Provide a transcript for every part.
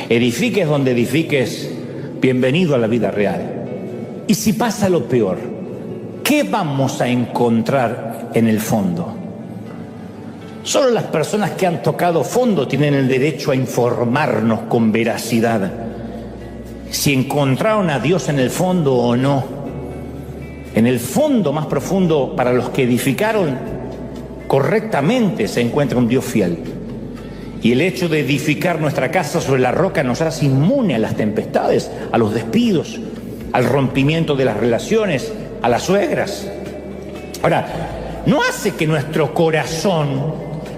Edifiques donde edifiques, bienvenido a la vida real. Y si pasa lo peor, ¿qué vamos a encontrar en el fondo? Solo las personas que han tocado fondo tienen el derecho a informarnos con veracidad si encontraron a Dios en el fondo o no. En el fondo más profundo, para los que edificaron correctamente, se encuentra un Dios fiel. Y el hecho de edificar nuestra casa sobre la roca nos hace inmune a las tempestades, a los despidos, al rompimiento de las relaciones, a las suegras. Ahora, no hace que nuestro corazón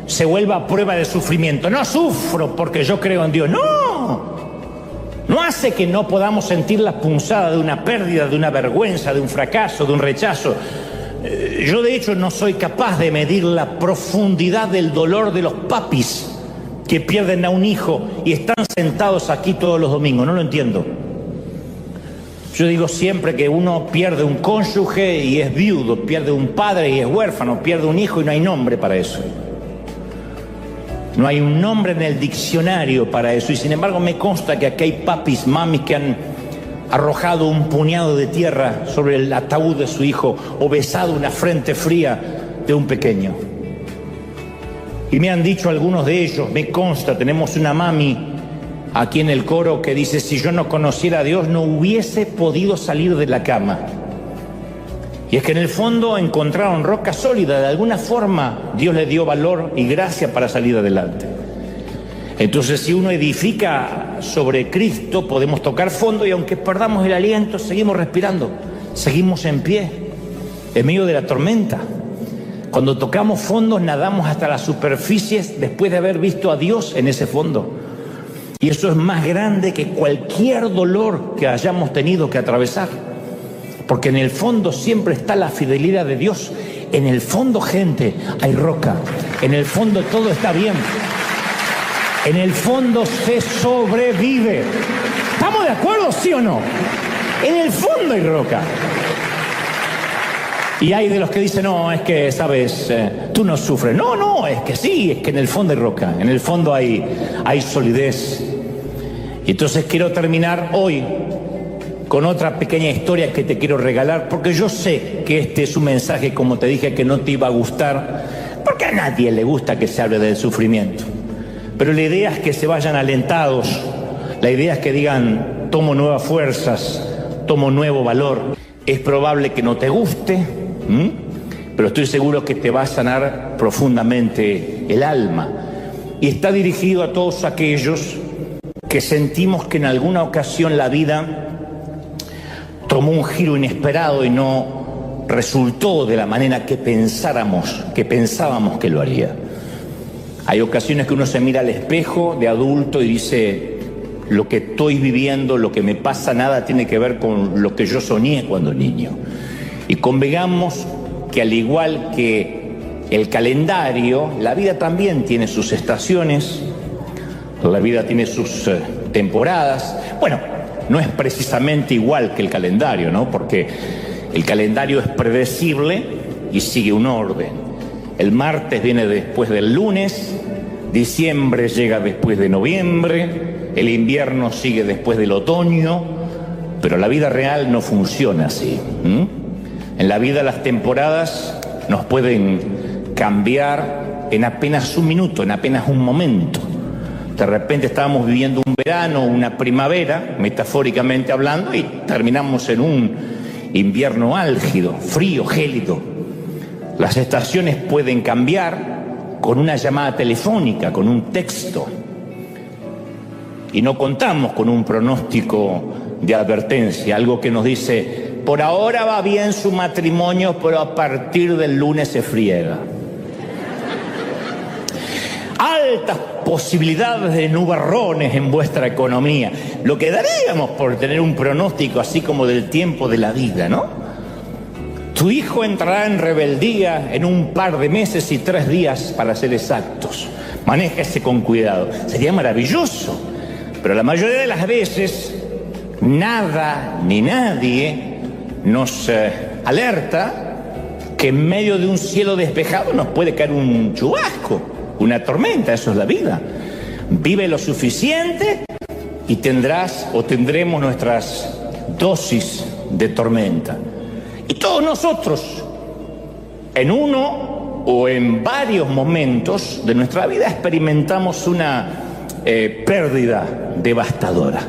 se vuelva a prueba de sufrimiento. No sufro porque yo creo en Dios. No. No hace que no podamos sentir la punzada de una pérdida, de una vergüenza, de un fracaso, de un rechazo. Yo de hecho no soy capaz de medir la profundidad del dolor de los papis que pierden a un hijo y están sentados aquí todos los domingos. No lo entiendo. Yo digo siempre que uno pierde un cónyuge y es viudo, pierde un padre y es huérfano, pierde un hijo y no hay nombre para eso. No hay un nombre en el diccionario para eso, y sin embargo me consta que aquí hay papis, mamis que han arrojado un puñado de tierra sobre el ataúd de su hijo o besado una frente fría de un pequeño. Y me han dicho algunos de ellos, me consta, tenemos una mami aquí en el coro que dice: si yo no conociera a Dios no hubiese podido salir de la cama. Y es que en el fondo encontraron roca sólida, de alguna forma Dios le dio valor y gracia para salir adelante. Entonces, si uno edifica sobre Cristo, podemos tocar fondo y aunque perdamos el aliento, seguimos respirando, seguimos en pie, en medio de la tormenta. Cuando tocamos fondos, nadamos hasta las superficies después de haber visto a Dios en ese fondo. Y eso es más grande que cualquier dolor que hayamos tenido que atravesar. Porque en el fondo siempre está la fidelidad de Dios. En el fondo, gente, hay roca. En el fondo todo está bien. En el fondo se sobrevive. ¿Estamos de acuerdo, sí o no? En el fondo hay roca. Y hay de los que dicen: no, es que, sabes, tú no sufres. No, es que sí, es que en el fondo hay roca. En el fondo hay solidez. Y entonces quiero terminar hoy con otra pequeña historia que te quiero regalar, porque yo sé que este es un mensaje, como te dije, que no te iba a gustar, porque a nadie le gusta que se hable del sufrimiento. Pero la idea es que se vayan alentados, la idea es que digan: tomo nuevas fuerzas, tomo nuevo valor. Es probable que no te guste, pero estoy seguro que te va a sanar profundamente el alma. Y está dirigido a todos aquellos que sentimos que en alguna ocasión la vida tomó un giro inesperado y no resultó de la manera que pensábamos que lo haría. Hay ocasiones que uno se mira al espejo de adulto y dice: lo que estoy viviendo, lo que me pasa, nada tiene que ver con lo que yo soñé cuando niño. Y convengamos que al igual que el calendario, la vida también tiene sus estaciones, la vida tiene sus temporadas. Bueno, no es precisamente igual que el calendario, ¿no? Porque el calendario es predecible y sigue un orden. El martes viene después del lunes, diciembre llega después de noviembre, el invierno sigue después del otoño, pero la vida real no funciona así. En la vida las temporadas nos pueden cambiar en apenas un minuto, en apenas un momento. De repente estábamos viviendo un verano, una primavera, metafóricamente hablando, y terminamos en un invierno álgido, frío, gélido. Las estaciones pueden cambiar con una llamada telefónica, con un texto. Y no contamos con un pronóstico de advertencia, algo que nos dice: por ahora va bien su matrimonio, pero a partir del lunes se friega. Altas posibilidades de nubarrones en vuestra economía. Lo que daríamos por tener un pronóstico así como del tiempo de la vida, ¿no? Tu hijo entrará en rebeldía en un par de meses y 3 días, para ser exactos. Manéjese con cuidado. Sería maravilloso. Pero la mayoría de las veces, nada ni nadie nos alerta que en medio de un cielo despejado nos puede caer un chubasco, una tormenta. Eso es la vida. Vive lo suficiente y tendrás o tendremos nuestras dosis de tormenta. Y todos nosotros, en uno o en varios momentos de nuestra vida, experimentamos una pérdida devastadora.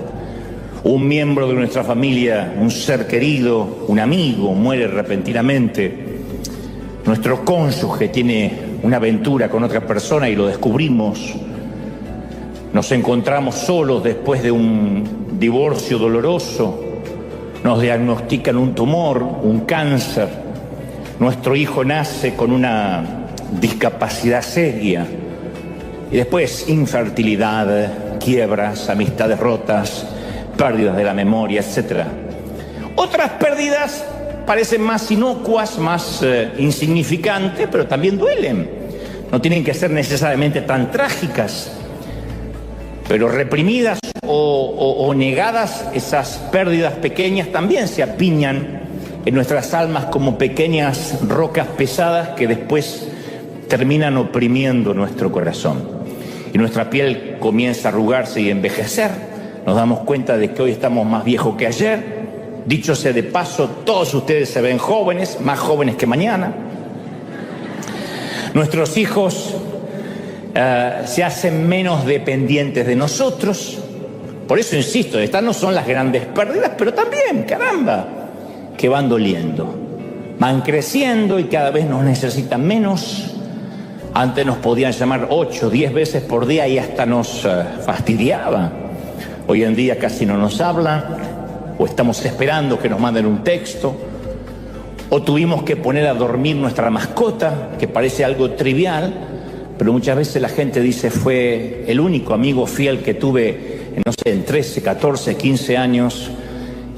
Un miembro de nuestra familia, un ser querido, un amigo, muere repentinamente. Nuestro cónyuge tiene una aventura con otra persona y lo descubrimos. Nos encontramos solos después de un divorcio doloroso. Nos diagnostican un tumor, un cáncer. Nuestro hijo nace con una discapacidad seria. Y después infertilidad, quiebras, amistades rotas, pérdidas de la memoria, etc. Otras pérdidas parecen más inocuas, más insignificantes, pero también duelen. No tienen que ser necesariamente tan trágicas, pero reprimidas o negadas, esas pérdidas pequeñas también se apiñan en nuestras almas como pequeñas rocas pesadas que después terminan oprimiendo nuestro corazón. Y nuestra piel comienza a arrugarse y envejecer. Nos damos cuenta de que hoy estamos más viejos que ayer. Dicho sea de paso, todos ustedes se ven jóvenes, más jóvenes que mañana. Nuestros hijos se hacen menos dependientes de nosotros. Por eso insisto, estas no son las grandes pérdidas, pero también, caramba, que van doliendo. Van creciendo y cada vez nos necesitan menos. Antes nos podían llamar 8, 10 veces por día y hasta nos fastidiaba. Hoy en día casi no nos hablan, o estamos esperando que nos manden un texto, o tuvimos que poner a dormir nuestra mascota, que parece algo trivial, pero muchas veces la gente dice, fue el único amigo fiel que tuve, no sé, en 13, 14, 15 años,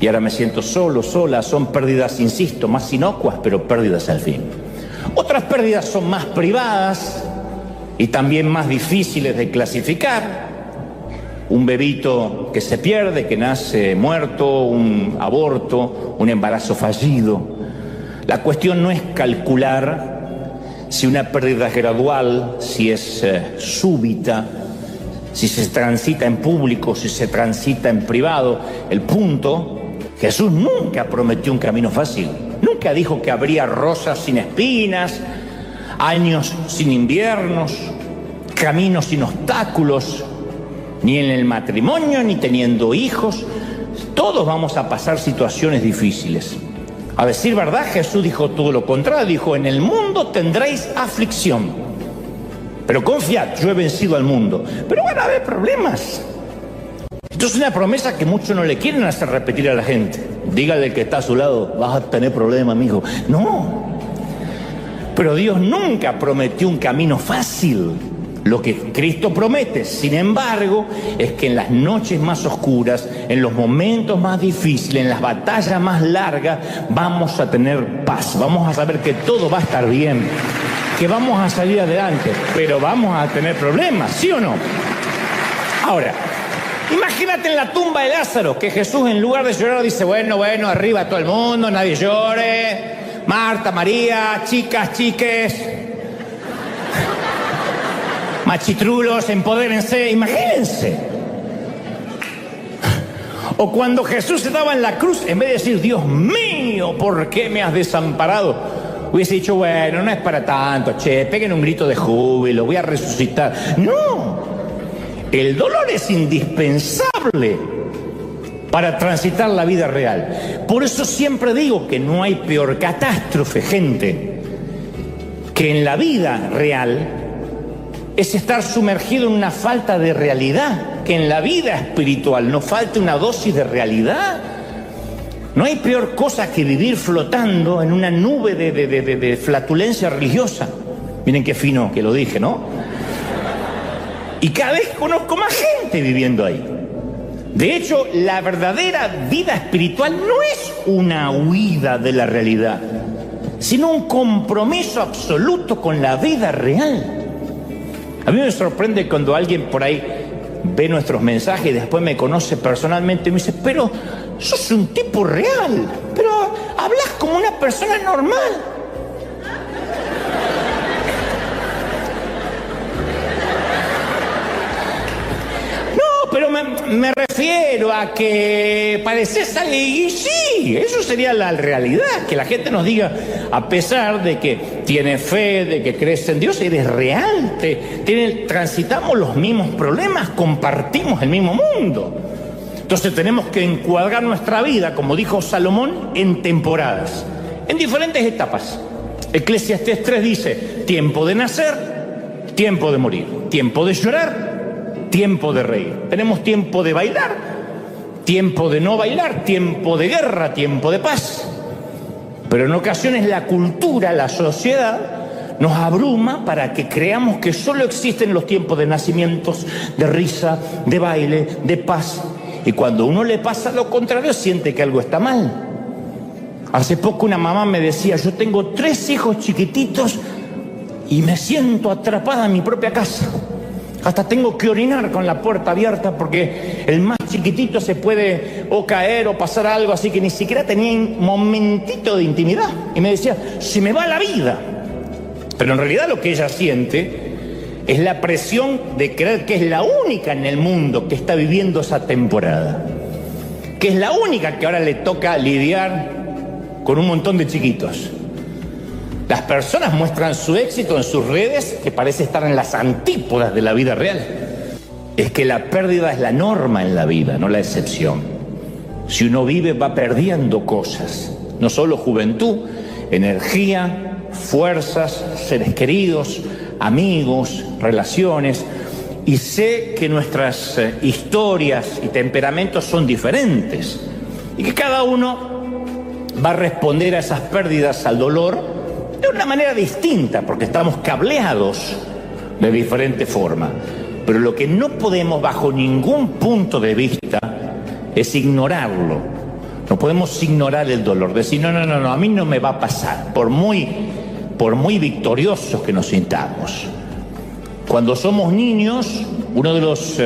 y ahora me siento solo, sola. Son pérdidas, insisto, más inocuas, pero pérdidas al fin. Otras pérdidas son más privadas y también más difíciles de clasificar. Un bebito que se pierde, que nace muerto, un aborto, un embarazo fallido. La cuestión no es calcular si una pérdida es gradual, si es súbita, si se transita en público, si se transita en privado. El punto, Jesús nunca prometió un camino fácil. Nunca dijo que habría rosas sin espinas, años sin inviernos, caminos sin obstáculos. Ni en el matrimonio, ni teniendo hijos, todos vamos a pasar situaciones difíciles. A decir verdad, Jesús dijo todo lo contrario, dijo, en el mundo tendréis aflicción, pero confiad, yo he vencido al mundo. Pero van a haber problemas. Esto es una promesa que muchos no le quieren hacer repetir a la gente. Dígale al que está a su lado, vas a tener problemas, amigo. No, pero Dios nunca prometió un camino fácil. Lo que Cristo promete, sin embargo, es que en las noches más oscuras, en los momentos más difíciles, en las batallas más largas, vamos a tener paz, vamos a saber que todo va a estar bien, que vamos a salir adelante, pero vamos a tener problemas, ¿sí o no? Ahora, imagínate en la tumba de Lázaro, que Jesús en lugar de llorar dice, bueno, arriba todo el mundo, nadie llore, Marta, María, chicas, chiques, machitrulos, empodérense, imagínense. O cuando Jesús estaba en la cruz, en vez de decir, Dios mío, ¿por qué me has desamparado?, hubiese dicho, bueno, no es para tanto, peguen un grito de júbilo, voy a resucitar. No, el dolor es indispensable para transitar la vida real. Por eso siempre digo que no hay peor catástrofe, gente, que en la vida real es estar sumergido en una falta de realidad, que en la vida espiritual nos falte una dosis de realidad. No hay peor cosa que vivir flotando en una nube de flatulencia religiosa. Miren qué fino que lo dije, ¿no? Y cada vez conozco más gente viviendo ahí. De hecho, la verdadera vida espiritual no es una huida de la realidad, sino un compromiso absoluto con la vida real. A mí me sorprende cuando alguien por ahí ve nuestros mensajes y después me conoce personalmente y me dice, pero sos un tipo real, pero hablas como una persona normal. No, pero me refiero a que pareces alguien, y sí, eso sería la realidad, que la gente nos diga, a pesar de que tiene fe, de que crees en Dios, eres real, transitamos los mismos problemas, compartimos el mismo mundo. Entonces tenemos que encuadrar nuestra vida, como dijo Salomón, en temporadas, en diferentes etapas. Eclesiastés 3 dice, tiempo de nacer, tiempo de morir, tiempo de llorar, tiempo de reír. Tenemos tiempo de bailar, tiempo de no bailar, tiempo de guerra, tiempo de paz. Pero en ocasiones la cultura, la sociedad, nos abruma para que creamos que solo existen los tiempos de nacimientos, de risa, de baile, de paz. Y cuando uno le pasa lo contrario, siente que algo está mal. Hace poco una mamá me decía, yo tengo 3 hijos chiquititos y me siento atrapada en mi propia casa. Hasta tengo que orinar con la puerta abierta porque el más chiquitito se puede o caer o pasar algo, así que ni siquiera tenía un momentito de intimidad. Y me decía, se me va la vida. Pero en realidad lo que ella siente es la presión de creer que es la única en el mundo que está viviendo esa temporada. Que es la única que ahora le toca lidiar con un montón de chiquitos. Las personas muestran su éxito en sus redes, que parece estar en las antípodas de la vida real. Es que la pérdida es la norma en la vida, no la excepción. Si uno vive, va perdiendo cosas. No solo juventud, energía, fuerzas, seres queridos, amigos, relaciones. Y sé que nuestras historias y temperamentos son diferentes. Y que cada uno va a responder a esas pérdidas, al dolor, de una manera distinta, porque estamos cableados de diferente forma. Pero lo que no podemos bajo ningún punto de vista es ignorarlo. No podemos ignorar el dolor, decir, no, a mí no me va a pasar, por muy victoriosos que nos sintamos. Cuando somos niños, uno de los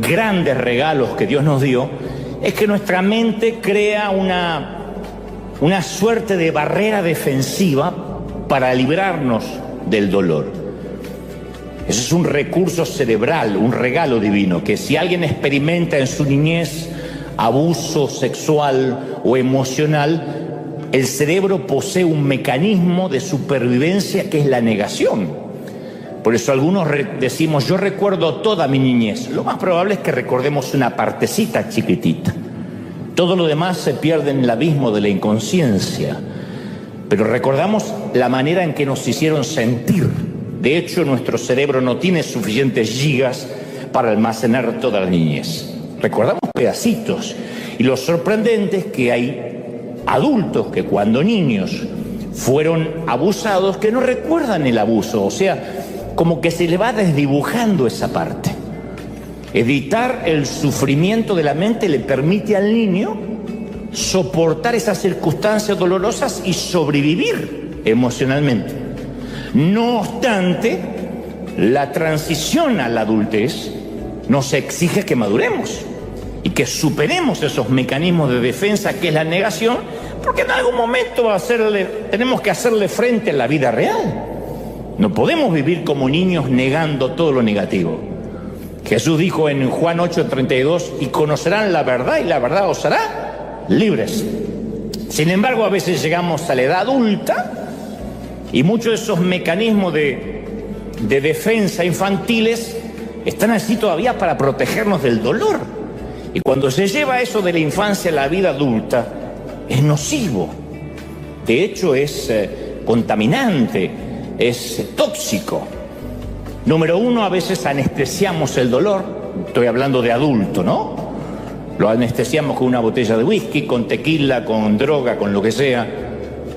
grandes regalos que Dios nos dio es que nuestra mente crea una suerte de barrera defensiva para librarnos del dolor. Eso es un recurso cerebral, un regalo divino, que si alguien experimenta en su niñez abuso sexual o emocional, el cerebro posee un mecanismo de supervivencia que es la negación. Por eso algunos decimos, yo recuerdo toda mi niñez. Lo más probable es que recordemos una partecita chiquitita. Todo lo demás se pierde en el abismo de la inconsciencia. Pero recordamos la manera en que nos hicieron sentir. De hecho, nuestro cerebro no tiene suficientes gigas para almacenar toda la niñez. Recordamos pedacitos. Y lo sorprendente es que hay adultos que cuando niños fueron abusados que no recuerdan el abuso. O sea, como que se le va desdibujando esa parte. Evitar el sufrimiento de la mente le permite al niño soportar esas circunstancias dolorosas y sobrevivir emocionalmente. No obstante, la transición a la adultez nos exige que maduremos y que superemos esos mecanismos de defensa que es la negación, porque en algún momento tenemos que hacerle frente a la vida real. No podemos vivir como niños negando todo lo negativo. Jesús dijo en Juan 8:32, y conocerán la verdad y la verdad os hará libres. Sin embargo, a veces llegamos a la edad adulta y muchos de esos mecanismos de defensa infantiles están así todavía para protegernos del dolor. Y cuando se lleva eso de la infancia a la vida adulta, es nocivo. De hecho, es contaminante, es tóxico. Número uno, a veces anestesiamos el dolor. Estoy hablando de adulto, ¿no? Lo anestesiamos con una botella de whisky, con tequila, con droga, con lo que sea,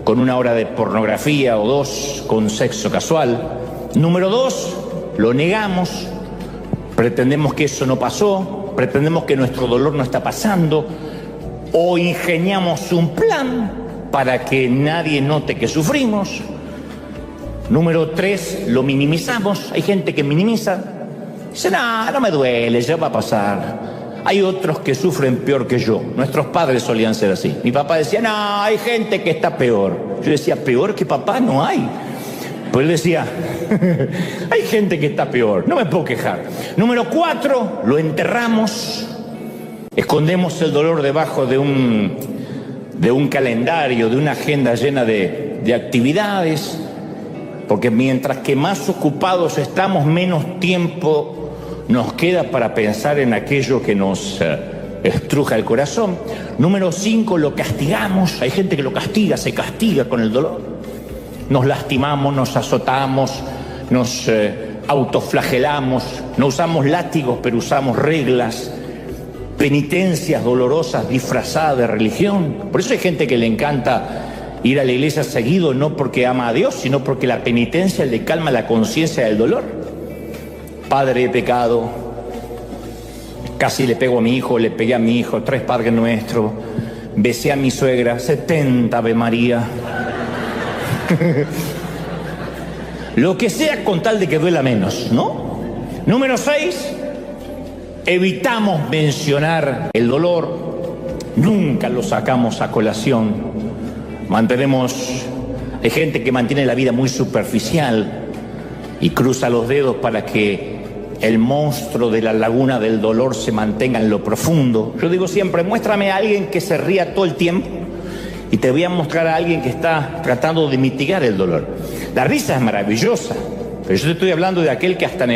con una hora de pornografía o 2, con sexo casual. Número dos, lo negamos, pretendemos que eso no pasó, pretendemos que nuestro dolor no está pasando, o ingeniamos un plan para que nadie note que sufrimos. Número 3, lo minimizamos. Hay gente que minimiza, dice, no me duele, ya va a pasar. Hay otros que sufren peor que yo. Nuestros padres solían ser así. Mi papá decía, no, hay gente que está peor. Yo decía, peor que papá no hay. Pues él decía, hay gente que está peor, no me puedo quejar. Número 4, lo enterramos. Escondemos el dolor debajo de un calendario, de una agenda llena de actividades, porque mientras que más ocupados estamos, menos tiempo nos queda para pensar en aquello que nos estruja el corazón. Número 5, lo castigamos. Hay gente que lo castiga, se castiga con el dolor. Nos lastimamos, nos azotamos, nos autoflagelamos, no usamos látigos, pero usamos reglas, penitencias dolorosas disfrazadas de religión. Por eso hay gente que le encanta ir a la iglesia seguido, no porque ama a Dios, sino porque la penitencia le calma la conciencia del dolor. Padre, he pecado, casi le pego a mi hijo, le pegué a mi hijo, 3 Padres Nuestros, besé a mi suegra, 70 Ave María. Lo que sea con tal de que duela menos, ¿no? Número 6, evitamos mencionar el dolor, nunca lo sacamos a colación. Hay gente que mantiene la vida muy superficial y cruza los dedos para que el monstruo de la laguna del dolor se mantenga en lo profundo. Yo digo siempre, muéstrame a alguien que se ría todo el tiempo y te voy a mostrar a alguien que está tratando de mitigar el dolor. La risa es maravillosa, pero yo te estoy hablando de aquel que hasta en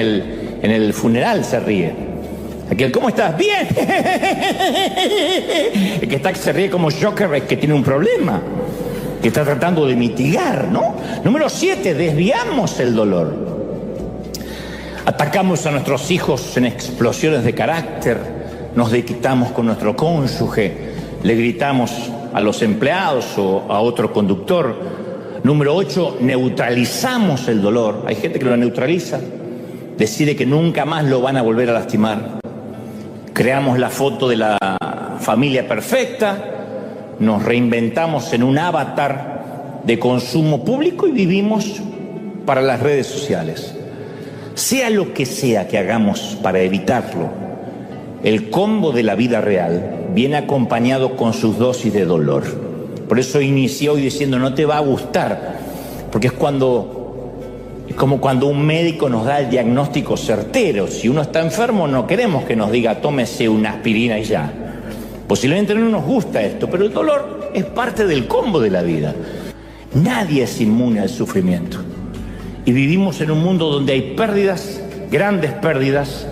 el funeral se ríe. Aquel, ¿cómo estás? ¡Bien! El que se ríe como Joker es que tiene un problema, que está tratando de mitigar, ¿no? Número 7, desviamos el dolor. Atacamos a nuestros hijos en explosiones de carácter, nos desquitamos con nuestro cónyuge, le gritamos a los empleados o a otro conductor. Número 8, neutralizamos el dolor. Hay gente que lo neutraliza, decide que nunca más lo van a volver a lastimar. Creamos la foto de la familia perfecta, nos reinventamos en un avatar de consumo público y vivimos para las redes sociales. Sea lo que sea que hagamos para evitarlo, el combo de la vida real viene acompañado con sus dosis de dolor. Por eso inicié hoy diciendo, no te va a gustar, porque es como cuando un médico nos da el diagnóstico certero. Si uno está enfermo, no queremos que nos diga, tómese una aspirina y ya. Posiblemente no nos gusta esto, pero el dolor es parte del combo de la vida. Nadie es inmune al sufrimiento. Y vivimos en un mundo donde hay pérdidas, grandes pérdidas,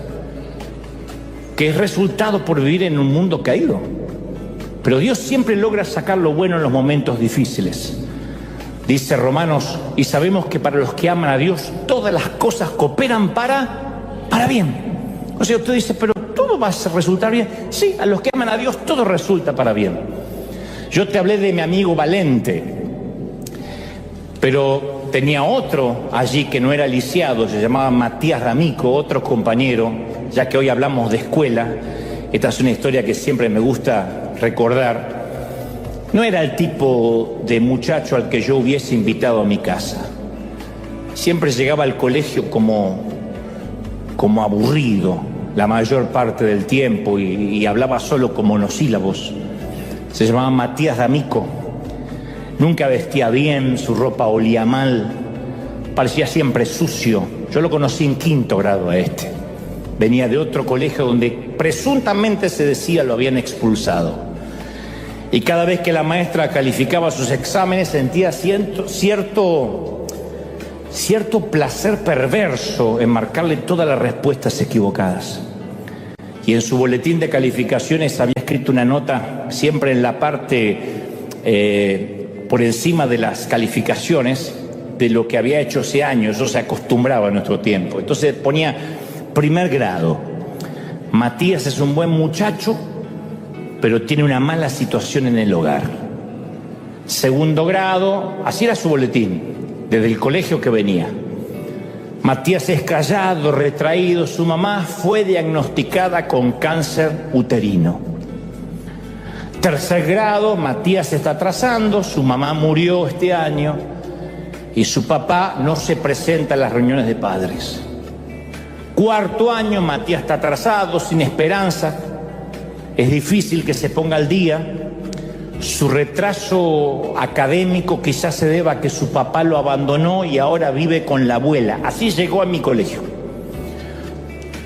que es resultado por vivir en un mundo caído. Pero Dios siempre logra sacar lo bueno en los momentos difíciles. Dice Romanos, y sabemos que para los que aman a Dios, todas las cosas cooperan para bien. O sea, usted dice, pero todo va a resultar bien. Sí, a los que aman a Dios, todo resulta para bien. Yo te hablé de mi amigo Valente, pero tenía otro allí que no era lisiado, se llamaba Matías D'Amico, otro compañero, ya que hoy hablamos de escuela. Esta es una historia que siempre me gusta recordar. No era el tipo de muchacho al que yo hubiese invitado a mi casa. Siempre llegaba al colegio como aburrido la mayor parte del tiempo y hablaba solo con monosílabos. Se llamaba Matías D'Amico. Nunca vestía bien, su ropa olía mal, parecía siempre sucio. Yo lo conocí en 5º grado a este. Venía de otro colegio donde presuntamente se decía lo habían expulsado. Y cada vez que la maestra calificaba sus exámenes sentía cierto placer perverso en marcarle todas las respuestas equivocadas. Y en su boletín de calificaciones había escrito una nota siempre en la parte por encima de las calificaciones de lo que había hecho ese año. Eso se acostumbraba a nuestro tiempo. Entonces ponía 1er grado. Matías es un buen muchacho, pero tiene una mala situación en el hogar. 2º grado, así era su boletín, desde el colegio que venía. Matías es callado, retraído, su mamá fue diagnosticada con cáncer uterino. 3er grado, Matías se está atrasando, su mamá murió este año y su papá no se presenta a las reuniones de padres. 4º año, Matías está atrasado, sin esperanza, es difícil que se ponga al día. Su retraso académico quizás se deba a que su papá lo abandonó y ahora vive con la abuela. Así llegó a mi colegio.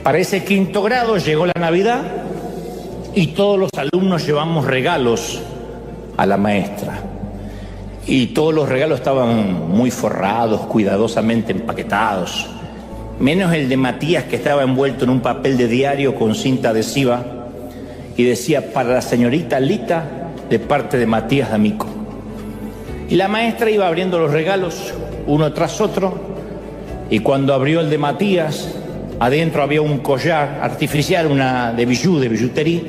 Para ese 5º grado llegó la Navidad y todos los alumnos llevamos regalos a la maestra. Y todos los regalos estaban muy forrados, cuidadosamente empaquetados, menos el de Matías, que estaba envuelto en un papel de diario con cinta adhesiva y decía: para la señorita Lita, de parte de Matías D'Amico. Y la maestra iba abriendo los regalos uno tras otro, y cuando abrió el de Matías, adentro había un collar artificial, una de billutería,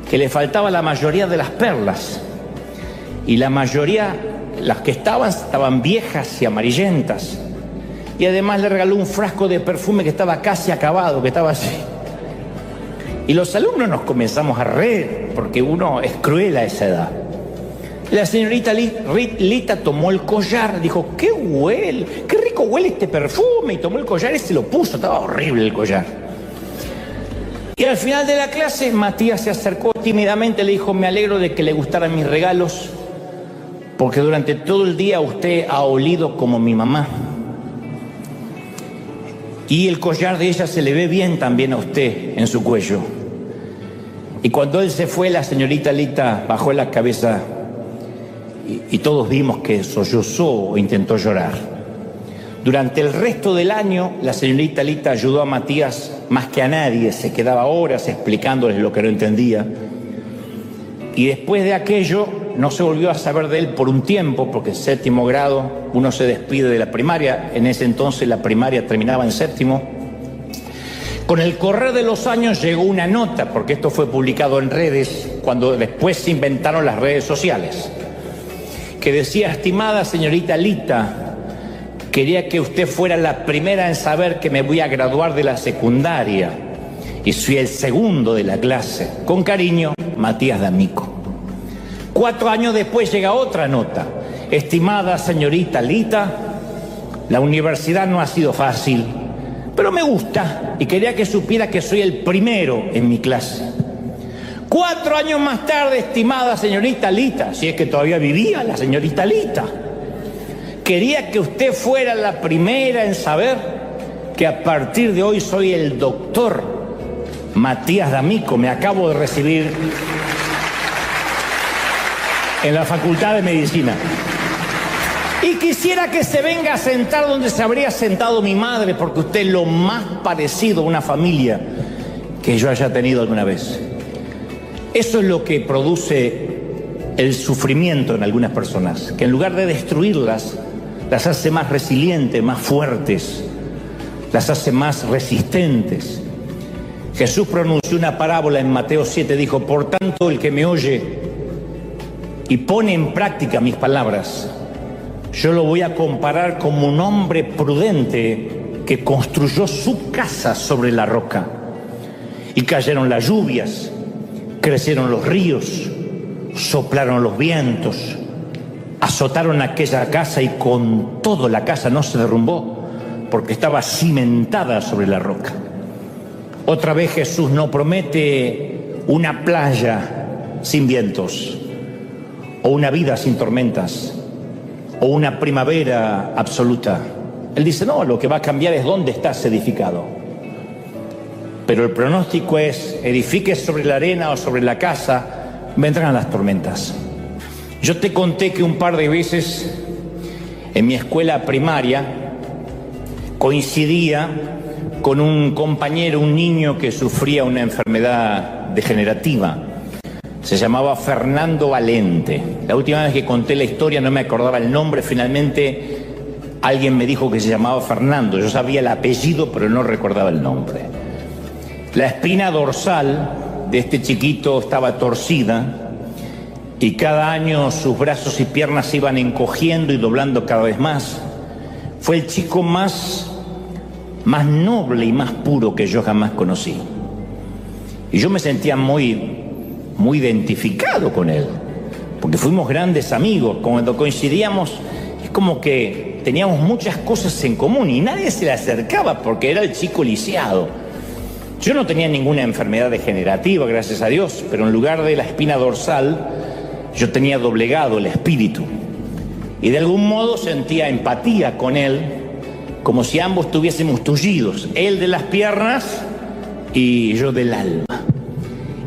que le faltaba la mayoría de las perlas. Y la mayoría, las que estaban viejas y amarillentas. Y además le regaló un frasco de perfume que estaba casi acabado, que estaba así. Y los alumnos nos comenzamos a reír, porque uno es cruel a esa edad. La señorita Lita tomó el collar, dijo: qué rico huele este perfume, y tomó el collar y se lo puso, estaba horrible el collar. Y al final de la clase, Matías se acercó tímidamente, le dijo: me alegro de que le gustaran mis regalos, porque durante todo el día usted ha olido como mi mamá. Y el collar de ella se le ve bien también a usted en su cuello. Y cuando él se fue, la señorita Lita bajó la cabeza y todos vimos que sollozó o intentó llorar. Durante el resto del año, la señorita Lita ayudó a Matías más que a nadie, se quedaba horas explicándoles lo que no entendía. Y después de aquello, no se volvió a saber de él por un tiempo, porque en séptimo grado uno se despide de la primaria. En ese entonces la primaria terminaba en séptimo. Con el correr de los años llegó una nota, porque esto fue publicado en redes, cuando después se inventaron las redes sociales, que decía: estimada señorita Lita, quería que usted fuera la primera en saber que me voy a graduar de la secundaria y soy el segundo de la clase. Con cariño, Matías D'Amico. 4 años después llega otra nota: estimada señorita Lita, la universidad no ha sido fácil, pero me gusta y quería que supiera que soy el primero en mi clase. 4 años más tarde, estimada señorita Lita, si es que todavía vivía la señorita Lita, quería que usted fuera la primera en saber que a partir de hoy soy el doctor Matías D'Amico. Me acabo de recibir en la Facultad de Medicina. Y quisiera que se venga a sentar donde se habría sentado mi madre, porque usted es lo más parecido a una familia que yo haya tenido alguna vez. Eso es lo que produce el sufrimiento en algunas personas, que en lugar de destruirlas, las hace más resilientes, más fuertes, las hace más resistentes. Jesús pronunció una parábola en Mateo 7, dijo: por tanto, el que me oye y pone en práctica mis palabras, yo lo voy a comparar como un hombre prudente que construyó su casa sobre la roca. Y cayeron las lluvias, crecieron los ríos, soplaron los vientos, azotaron aquella casa y con todo la casa no se derrumbó porque estaba cimentada sobre la roca. Otra vez Jesús no promete una playa sin vientos, o una vida sin tormentas, o una primavera absoluta. Él dice: no, lo que va a cambiar es dónde estás edificado. Pero el pronóstico es: edifiques sobre la arena o sobre la casa, vendrán las tormentas. Yo te conté que un par de veces en mi escuela primaria coincidía con un compañero, un niño que sufría una enfermedad degenerativa. Se llamaba Fernando Valente. La última vez que conté la historia no me acordaba el nombre. Finalmente alguien me dijo que se llamaba Fernando. Yo sabía el apellido, pero no recordaba el nombre. La espina dorsal de este chiquito estaba torcida y cada año sus brazos y piernas se iban encogiendo y doblando cada vez más. Fue el chico más noble y más puro que yo jamás conocí. Y yo me sentía muy identificado con él, porque fuimos grandes amigos. Cuando coincidíamos, es como que teníamos muchas cosas en común y nadie se le acercaba porque era el chico lisiado. Yo no tenía ninguna enfermedad degenerativa, gracias a Dios, pero en lugar de la espina dorsal, yo tenía doblegado el espíritu. Y de algún modo sentía empatía con él, como si ambos tuviésemos tullidos, él de las piernas y yo del alma.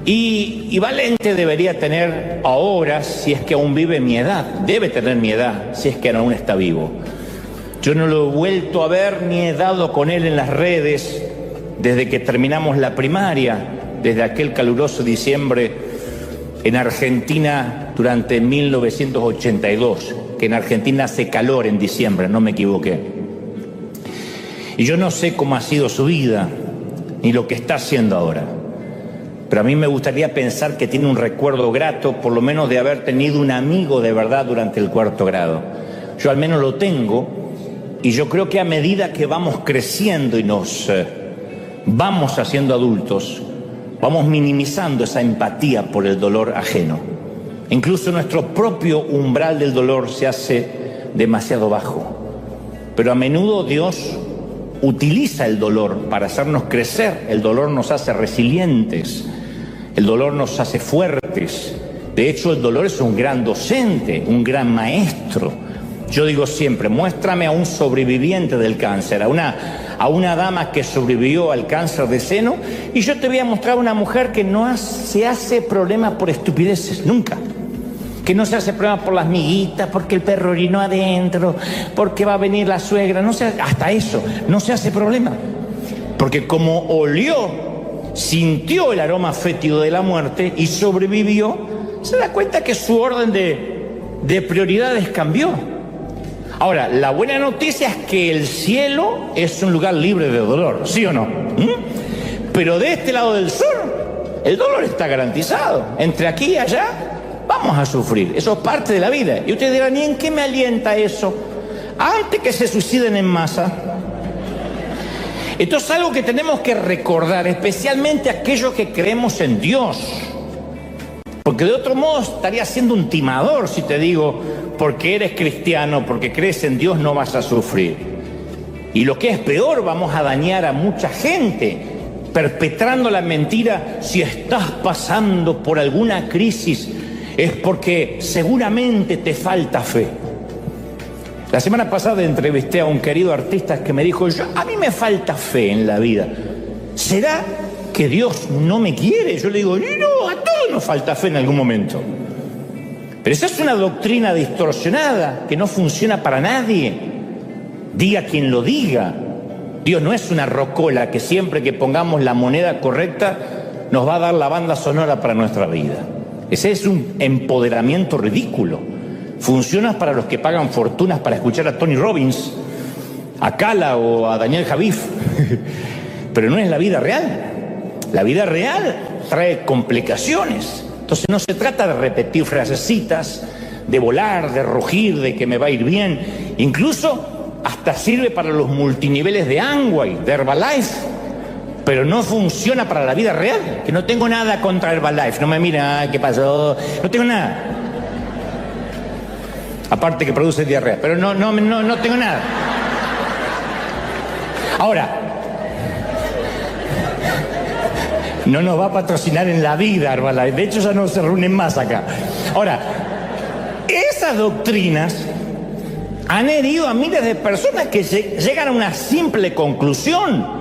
Y Valente debería tener ahora, si es que aún vive mi edad, debe tener mi edad, si es que aún está vivo. Yo no lo he vuelto a ver ni he dado con él en las redes desde que terminamos la primaria, desde aquel caluroso diciembre en Argentina durante 1982, que en Argentina hace calor en diciembre, no me equivoqué. Y yo no sé cómo ha sido su vida, ni lo que está haciendo ahora. Pero a mí me gustaría pensar que tiene un recuerdo grato, por lo menos de haber tenido un amigo de verdad durante el 4º grado. Yo al menos lo tengo, y yo creo que a medida que vamos creciendo y nos vamos haciendo adultos, vamos minimizando esa empatía por el dolor ajeno. Incluso nuestro propio umbral del dolor se hace demasiado bajo. Pero a menudo Dios utiliza el dolor para hacernos crecer. El dolor nos hace resilientes. El dolor nos hace fuertes. De hecho, el dolor es un gran docente, un gran maestro. Yo digo siempre, muéstrame a un sobreviviente del cáncer, a una dama que sobrevivió al cáncer de seno, y yo te voy a mostrar a una mujer que no se hace problema por estupideces, nunca. Que no se hace problema por las miguitas, porque el perro orinó adentro, porque va a venir la suegra, hasta eso, no se hace problema. Porque como olió, sintió el aroma fétido de la muerte y sobrevivió, se da cuenta que su orden de prioridades cambió. Ahora, la buena noticia es que el cielo es un lugar libre de dolor, ¿sí o no? Pero de este lado del sur, el dolor está garantizado. Entre aquí y allá, vamos a sufrir. Eso es parte de la vida. Y ustedes dirán, ¿y en qué me alienta eso? Antes que se suiciden en masa. Esto es algo que tenemos que recordar, especialmente aquellos que creemos en Dios. Porque de otro modo estaría siendo un timador si te digo, porque eres cristiano, porque crees en Dios, no vas a sufrir. Y lo que es peor, vamos a dañar a mucha gente, perpetrando la mentira. Si estás pasando por alguna crisis, es porque seguramente te falta fe. La semana pasada entrevisté a un querido artista que me dijo, a mí me falta fe en la vida. ¿Será que Dios no me quiere? Yo le digo, no, a todos nos falta fe en algún momento. Pero esa es una doctrina distorsionada que no funciona para nadie. Diga quien lo diga. Dios no es una rocola que siempre que pongamos la moneda correcta nos va a dar la banda sonora para nuestra vida. Ese es un empoderamiento ridículo. Funciona para los que pagan fortunas para escuchar a Tony Robbins, a Cala o a Daniel Javif. Pero no es la vida real. La vida real trae complicaciones. Entonces no se trata de repetir frasecitas, de volar, de rugir, de que me va a ir bien. Incluso hasta sirve para los multiniveles de Amway, de Herbalife. Pero no funciona para la vida real. Que no tengo nada contra Herbalife. No me mira, ¿qué pasó? No tengo nada. Aparte que produce diarrea. Pero no tengo nada. Ahora, no nos va a patrocinar en la vida Herbalife. De hecho, ya no se reúnen más acá. Ahora, esas doctrinas han herido a miles de personas que llegan a una simple conclusión.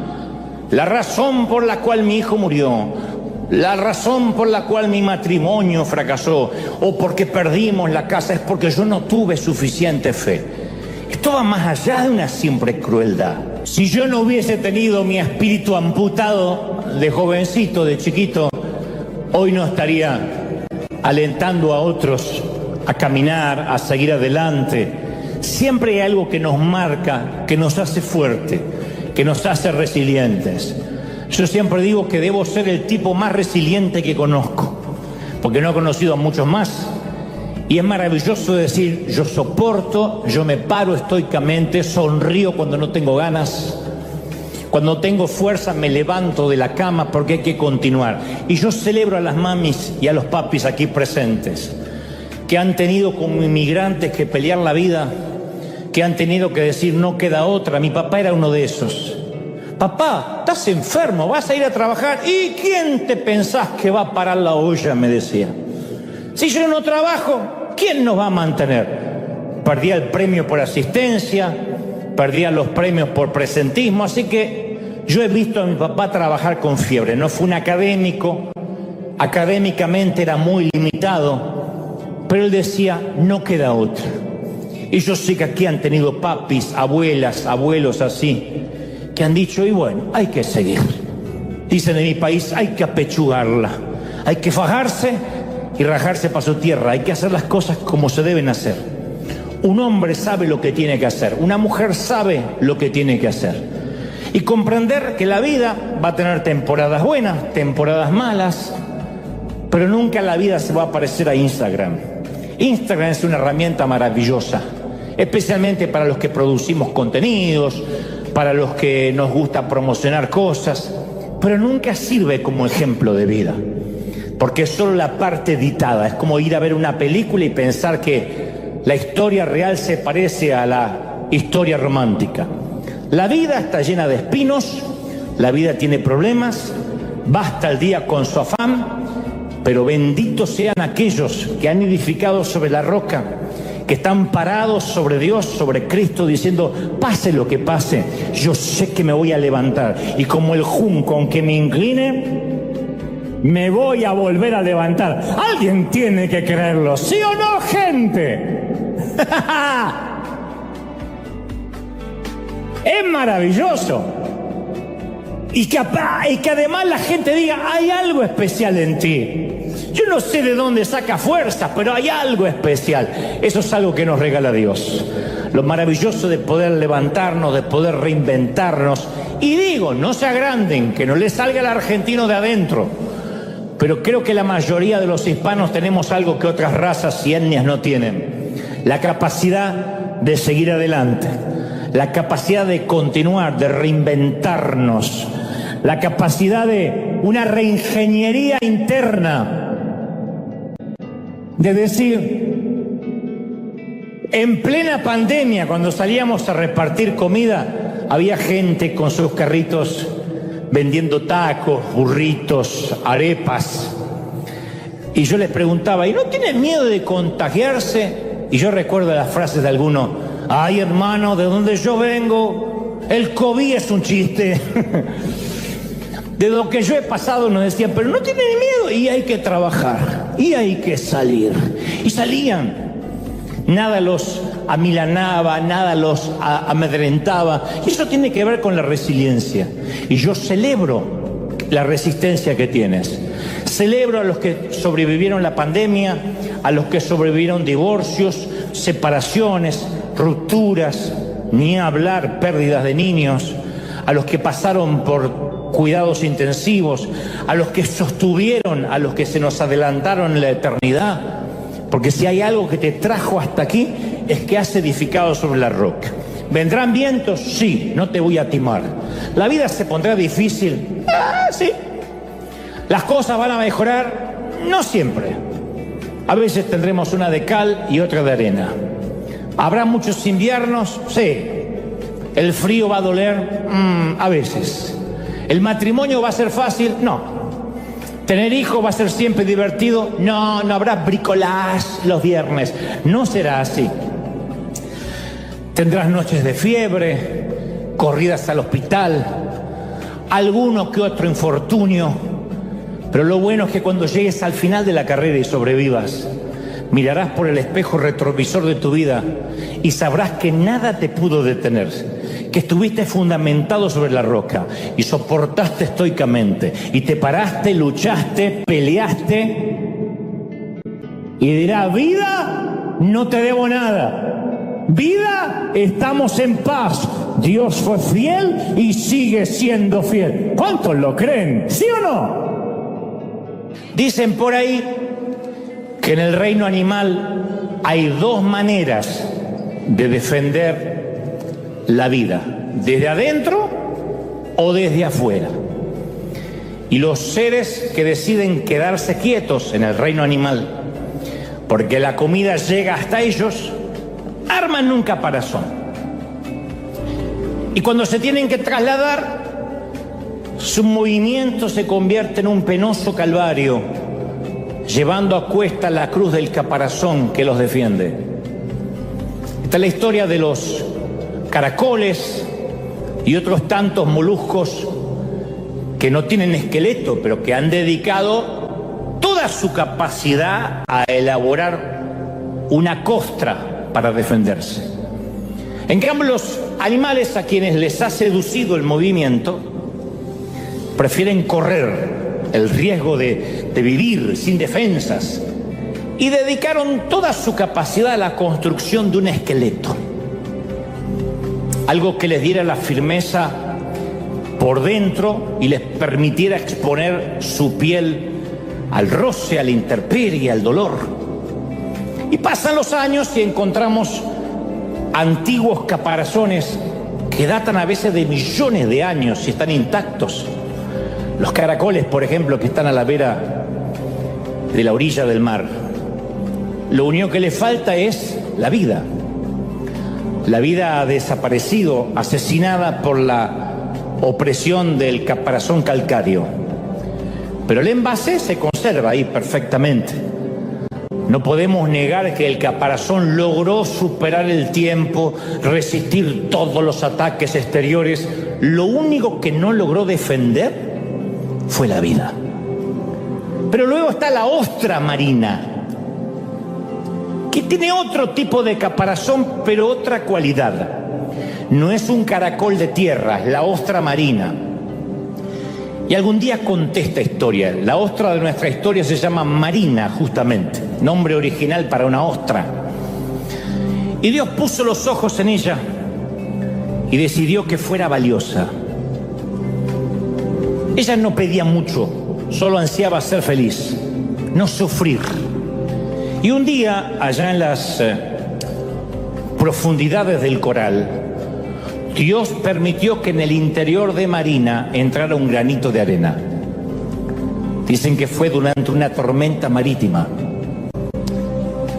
La razón por la cual mi hijo murió, la razón por la cual mi matrimonio fracasó, o porque perdimos la casa, es porque yo no tuve suficiente fe. Esto va más allá de una simple crueldad. Si yo no hubiese tenido mi espíritu amputado de jovencito, de chiquito, hoy no estaría alentando a otros a caminar, a seguir adelante. Siempre hay algo que nos marca, que nos hace fuerte, que nos hace resilientes. Yo siempre digo que debo ser el tipo más resiliente que conozco, porque no he conocido a muchos más. Y es maravilloso decir, yo soporto, yo me paro estoicamente, sonrío cuando no tengo ganas. Cuando tengo fuerza me levanto de la cama porque hay que continuar. Y yo celebro a las mamis y a los papis aquí presentes, que han tenido como inmigrantes que pelear la vida, que han tenido que decir no queda otra. Mi papá era uno de esos. Papá, estás enfermo, vas a ir a trabajar. ¿Y quién te pensás que va a parar la olla?, me decía. Si yo no trabajo, ¿quién nos va a mantener? Perdía el premio por asistencia, perdía los premios por presentismo, así que yo he visto a mi papá trabajar con fiebre. No fue un académico, académicamente era muy limitado, pero él decía, no queda otra. Y yo sé que aquí han tenido papis, abuelas, abuelos así, que han dicho, y bueno, hay que seguir. Dicen en mi país, hay que apechugarla, hay que fajarse y rajarse para su tierra, hay que hacer las cosas como se deben hacer. Un hombre sabe lo que tiene que hacer, una mujer sabe lo que tiene que hacer. Y comprender que la vida va a tener temporadas buenas, temporadas malas, pero nunca la vida se va a parecer a Instagram. Instagram es una herramienta maravillosa, especialmente para los que producimos contenidos, para los que nos gusta promocionar cosas, pero nunca sirve como ejemplo de vida, porque es solo la parte editada. Es como ir a ver una película y pensar que la historia real se parece a la historia romántica. La vida está llena de espinos, la vida tiene problemas, basta el día con su afán, pero benditos sean aquellos que han edificado sobre la roca, que están parados sobre Dios, sobre Cristo, diciendo, pase lo que pase, yo sé que me voy a levantar. Y como el junco, aunque me incline, me voy a volver a levantar. Alguien tiene que creerlo, ¿sí o no, gente? Es maravilloso. Y que además la gente diga, hay algo especial en ti. Yo no sé de dónde saca fuerza, pero hay algo especial. Eso es algo que nos regala Dios. Lo maravilloso de poder levantarnos, de poder reinventarnos. Y digo, no se agranden, que no le salga al argentino de adentro. Pero creo que la mayoría de los hispanos tenemos algo que otras razas y etnias no tienen. La capacidad de seguir adelante. La capacidad de continuar, de reinventarnos. La capacidad de una reingeniería interna. De decir, en plena pandemia, cuando salíamos a repartir comida, había gente con sus carritos vendiendo tacos, burritos, arepas. Y yo les preguntaba, ¿y no tienen miedo de contagiarse? Y yo recuerdo las frases de alguno, ay hermano, de donde yo vengo, el COVID es un chiste. De lo que yo he pasado nos decían, pero no tienen miedo, y hay que trabajar, y hay que salir. Y salían. Nada los amilanaba, nada los amedrentaba. Y eso tiene que ver con la resiliencia. Y yo celebro la resistencia que tienes. Celebro a los que sobrevivieron la pandemia, a los que sobrevivieron divorcios, separaciones, rupturas, ni hablar pérdidas de niños, a los que pasaron por cuidados intensivos, a los que sostuvieron, a los que se nos adelantaron en la eternidad. Porque si hay algo que te trajo hasta aquí, es que has edificado sobre la roca. ¿Vendrán vientos? Sí, no te voy a timar. ¿La vida se pondrá difícil? Sí. ¿Las cosas van a mejorar? No siempre. A veces tendremos una de cal y otra de arena. ¿Habrá muchos inviernos? Sí. ¿El frío va a doler? A veces. ¿El matrimonio va a ser fácil? No. ¿Tener hijos va a ser siempre divertido? No, no habrá bricolage los viernes. No será así. Tendrás noches de fiebre, corridas al hospital, alguno que otro infortunio. Pero lo bueno es que cuando llegues al final de la carrera y sobrevivas, mirarás por el espejo retrovisor de tu vida y sabrás que nada te pudo detener. Que estuviste fundamentado sobre la roca y soportaste estoicamente y te paraste, luchaste, peleaste y dirá, vida, no te debo nada, vida, estamos en paz, Dios fue fiel y sigue siendo fiel. ¿Cuántos lo creen? ¿Sí o no? Dicen por ahí que en el reino animal hay dos maneras de defender la vida, desde adentro o desde afuera. Y los seres que deciden quedarse quietos en el reino animal, porque la comida llega hasta ellos, arman un caparazón. Y cuando se tienen que trasladar, su movimiento se convierte en un penoso calvario, llevando a cuesta la cruz del caparazón que los defiende. Esta es la historia de los caracoles y otros tantos moluscos que no tienen esqueleto, pero que han dedicado toda su capacidad a elaborar una costra para defenderse. En cambio, los animales a quienes les ha seducido el movimiento prefieren correr el riesgo de vivir sin defensas y dedicaron toda su capacidad a la construcción de un esqueleto, algo que les diera la firmeza por dentro y les permitiera exponer su piel al roce, a la intemperie, al dolor. Y pasan los años y encontramos antiguos caparazones que datan a veces de millones de años y están intactos. Los caracoles, por ejemplo, que están a la vera de la orilla del mar. Lo único que le falta es la vida. La vida ha desaparecido, asesinada por la opresión del caparazón calcáreo. Pero el envase se conserva ahí perfectamente. No podemos negar que el caparazón logró superar el tiempo, resistir todos los ataques exteriores. Lo único que no logró defender fue la vida. Pero luego está la ostra marina, que tiene otro tipo de caparazón, pero otra cualidad. No es un caracol de tierra, es la ostra marina. Y algún día conté esta historia. La ostra de nuestra historia se llama Marina, justamente, nombre original para una ostra. Y Dios puso los ojos en ella y decidió que fuera valiosa. Ella no pedía mucho, solo ansiaba ser feliz, no sufrir. Y un día, allá en las profundidades del coral, Dios permitió que en el interior de Marina entrara un granito de arena. Dicen que fue durante una tormenta marítima,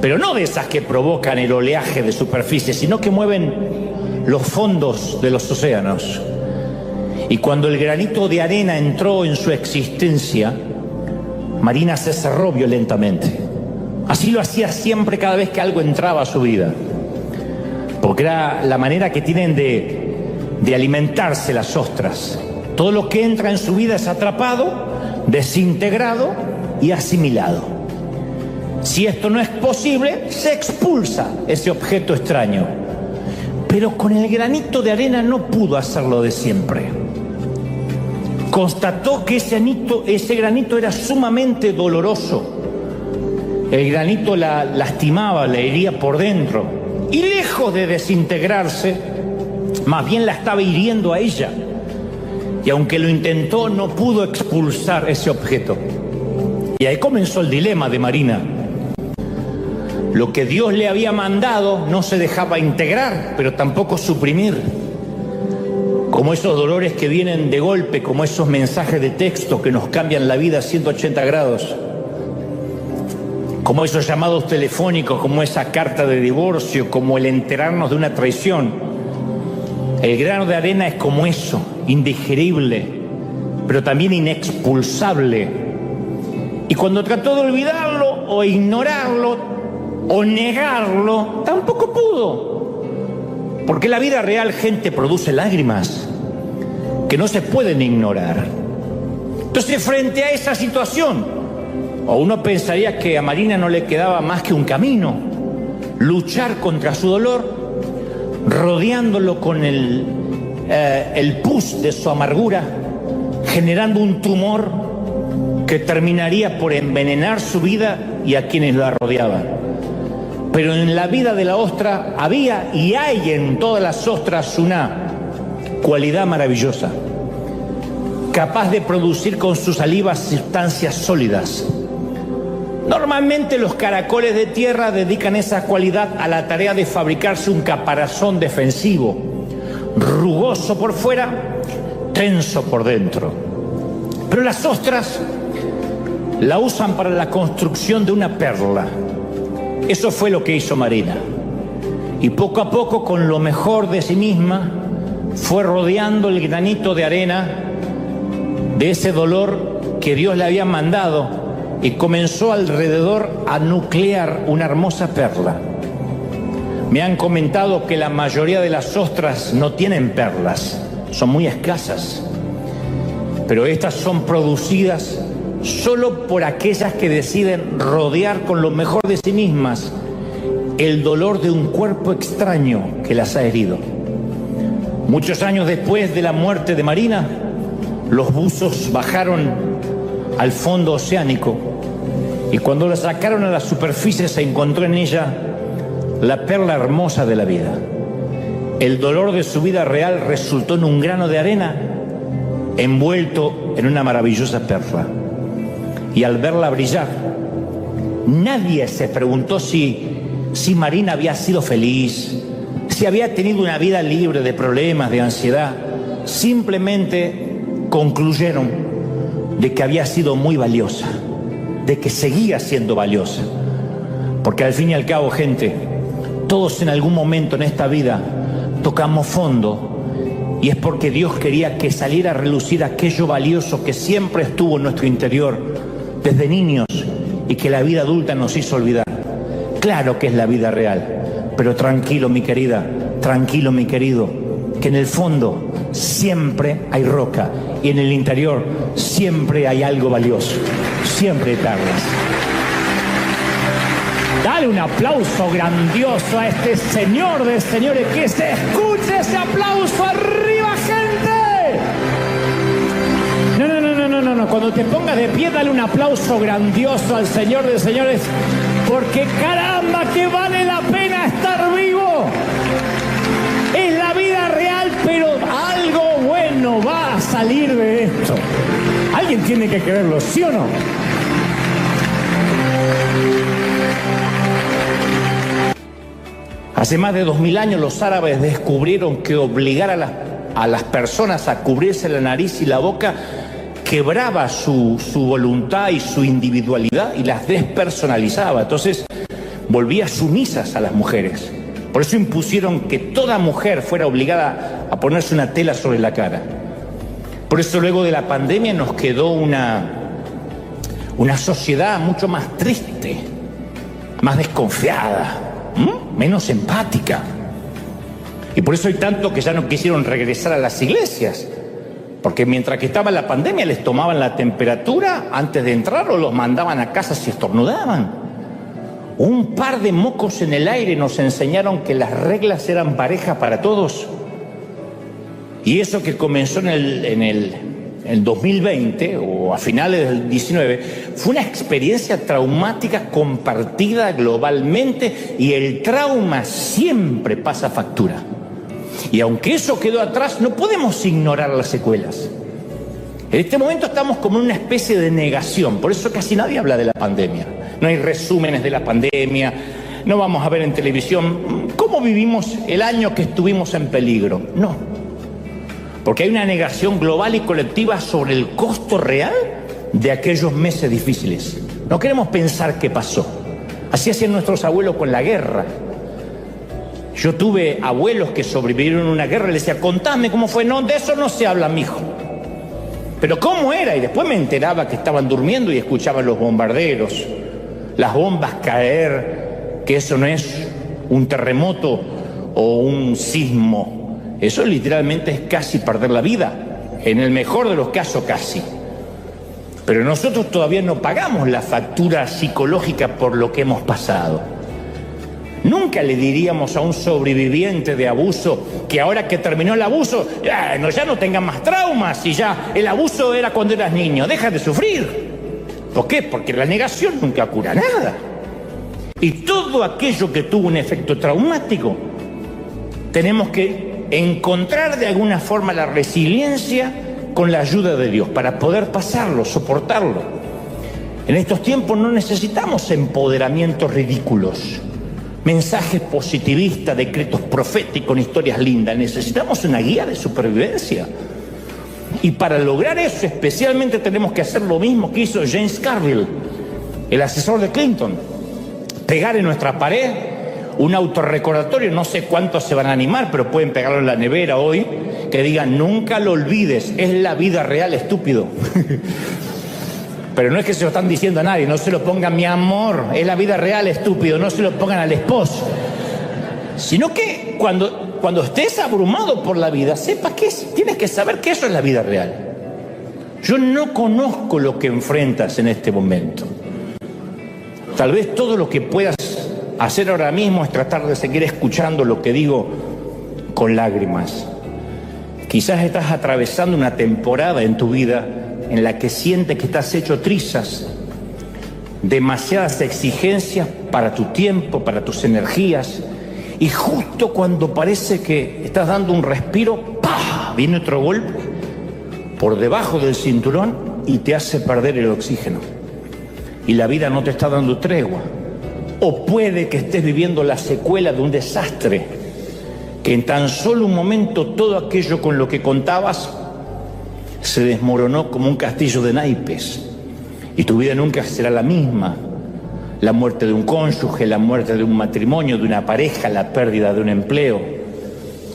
pero no de esas que provocan el oleaje de superficie, sino que mueven los fondos de los océanos. Y cuando el granito de arena entró en su existencia, Marina se cerró violentamente. Así lo hacía siempre cada vez que algo entraba a su vida, porque era la manera que tienen de alimentarse las ostras. Todo lo que entra en su vida es atrapado, desintegrado y asimilado. Si esto no es posible, se expulsa ese objeto extraño. Pero con el granito de arena no pudo hacerlo de siempre. Constató que ese granito era sumamente doloroso. El granito la lastimaba, la hería por dentro. Y lejos de desintegrarse, más bien la estaba hiriendo a ella. Y aunque lo intentó, no pudo expulsar ese objeto. Y ahí comenzó el dilema de Marina. Lo que Dios le había mandado no se dejaba integrar, pero tampoco suprimir. Como esos dolores que vienen de golpe, como esos mensajes de texto que nos cambian la vida a 180 grados. Como esos llamados telefónicos, como esa carta de divorcio, como el enterarnos de una traición. El grano de arena es como eso, indigerible, pero también inexpulsable. Y cuando trató de olvidarlo o ignorarlo o negarlo, tampoco pudo. Porque la vida real, gente, produce lágrimas que no se pueden ignorar. Entonces, frente a esa situación, o uno pensaría que a Marina no le quedaba más que un camino: luchar contra su dolor, rodeándolo con el pus de su amargura, generando un tumor que terminaría por envenenar su vida y a quienes la rodeaban. Pero en la vida de la ostra había y hay en todas las ostras una cualidad maravillosa, capaz de producir con su saliva sustancias sólidas. Normalmente los caracoles de tierra dedican esa cualidad a la tarea de fabricarse un caparazón defensivo, rugoso por fuera, tenso por dentro. Pero las ostras la usan para la construcción de una perla. Eso fue lo que hizo Marina. Y poco a poco, con lo mejor de sí misma, fue rodeando el granito de arena de ese dolor que Dios le había mandado, y comenzó alrededor a nuclear una hermosa perla. Me han comentado que la mayoría de las ostras no tienen perlas, son muy escasas, pero estas son producidas solo por aquellas que deciden rodear con lo mejor de sí mismas el dolor de un cuerpo extraño que las ha herido. Muchos años después de la muerte de Marina, los buzos bajaron al fondo oceánico y cuando la sacaron a la superficie se encontró en ella la perla hermosa de la vida. El dolor de su vida real resultó en un grano de arena envuelto en una maravillosa perla. Y al verla brillar, nadie se preguntó si Marina había sido feliz, si había tenido una vida libre de problemas, de ansiedad. Simplemente concluyeron de que había sido muy valiosa, de que seguía siendo valiosa. Porque al fin y al cabo, gente, todos en algún momento en esta vida tocamos fondo, y es porque Dios quería que saliera a relucir aquello valioso que siempre estuvo en nuestro interior desde niños y que la vida adulta nos hizo olvidar. Claro que es la vida real, pero tranquilo mi querida, tranquilo mi querido, que en el fondo siempre hay roca y en el interior siempre hay algo valioso, siempre hay perlas. Dale un aplauso grandioso a este señor de señores, que se escuche ese aplauso arriba, gente. No, cuando te pongas de pie, dale un aplauso grandioso al señor de señores, porque caramba que vale la pena estar vivo. Es la vida real, pero algo bueno va a salir de esto. Alguien tiene que creerlo, ¿sí o no? Hace más de 2000 años los árabes descubrieron que obligar a las personas a cubrirse la nariz y la boca quebraba su voluntad y su individualidad y las despersonalizaba. Entonces volvía sumisas a las mujeres. Por eso impusieron que toda mujer fuera obligada a ponerse una tela sobre la cara. Por eso luego de la pandemia nos quedó una sociedad mucho más triste, más desconfiada, menos empática. Y por eso hay tanto que ya no quisieron regresar a las iglesias, porque mientras que estaba la pandemia les tomaban la temperatura antes de entrar o los mandaban a casa si estornudaban. Un par de mocos en el aire nos enseñaron que las reglas eran parejas para todos. Y eso que comenzó en el 2020 o a finales del 19 fue una experiencia traumática compartida globalmente, y el trauma siempre pasa factura. Y aunque eso quedó atrás, no podemos ignorar las secuelas. En este momento estamos como en una especie de negación, por eso casi nadie habla de la pandemia. No hay resúmenes de la pandemia, no vamos a ver en televisión cómo vivimos el año que estuvimos en peligro. No, porque hay una negación global y colectiva sobre el costo real de aquellos meses difíciles. No queremos pensar qué pasó. Así hacían nuestros abuelos con la guerra. Yo tuve abuelos que sobrevivieron a una guerra y les decía, contame cómo fue. No, de eso no se habla, mijo. Pero cómo era, y después me enteraba que estaban durmiendo y escuchaban los bombarderos, las bombas caer, que eso no es un terremoto o un sismo, eso literalmente es casi perder la vida, en el mejor de los casos casi. Pero nosotros todavía no pagamos la factura psicológica por lo que hemos pasado. Nunca le diríamos a un sobreviviente de abuso que ahora que terminó el abuso, ya no tenga más traumas, y ya el abuso era cuando eras niño, deja de sufrir. ¿Por qué? Porque la negación nunca cura nada. Y todo aquello que tuvo un efecto traumático, tenemos que encontrar de alguna forma la resiliencia con la ayuda de Dios para poder pasarlo, soportarlo. En estos tiempos no necesitamos empoderamientos ridículos, mensajes positivistas, decretos proféticos, historias lindas. Necesitamos una guía de supervivencia. Y para lograr eso especialmente tenemos que hacer lo mismo que hizo James Carville, el asesor de Clinton. Pegar en nuestra pared un autorrecordatorio, no sé cuántos se van a animar, pero pueden pegarlo en la nevera hoy, que digan, nunca lo olvides, es la vida real, estúpido. Pero no es que se lo están diciendo a nadie, no se lo pongan, mi amor, es la vida real, estúpido, no se lo pongan al esposo. Sino que cuando estés abrumado por la vida, sepas que tienes que saber que eso es la vida real. Yo no conozco lo que enfrentas en este momento. Tal vez todo lo que puedas hacer ahora mismo es tratar de seguir escuchando lo que digo con lágrimas. Quizás estás atravesando una temporada en tu vida en la que sientes que estás hecho trizas, demasiadas exigencias para tu tiempo, para tus energías, y justo cuando parece que estás dando un respiro, ¡pah!, viene otro golpe por debajo del cinturón y te hace perder el oxígeno. Y la vida no te está dando tregua. O puede que estés viviendo la secuela de un desastre, que en tan solo un momento todo aquello con lo que contabas se desmoronó como un castillo de naipes. Y tu vida nunca será la misma. La muerte de un cónyuge, la muerte de un matrimonio, de una pareja, la pérdida de un empleo.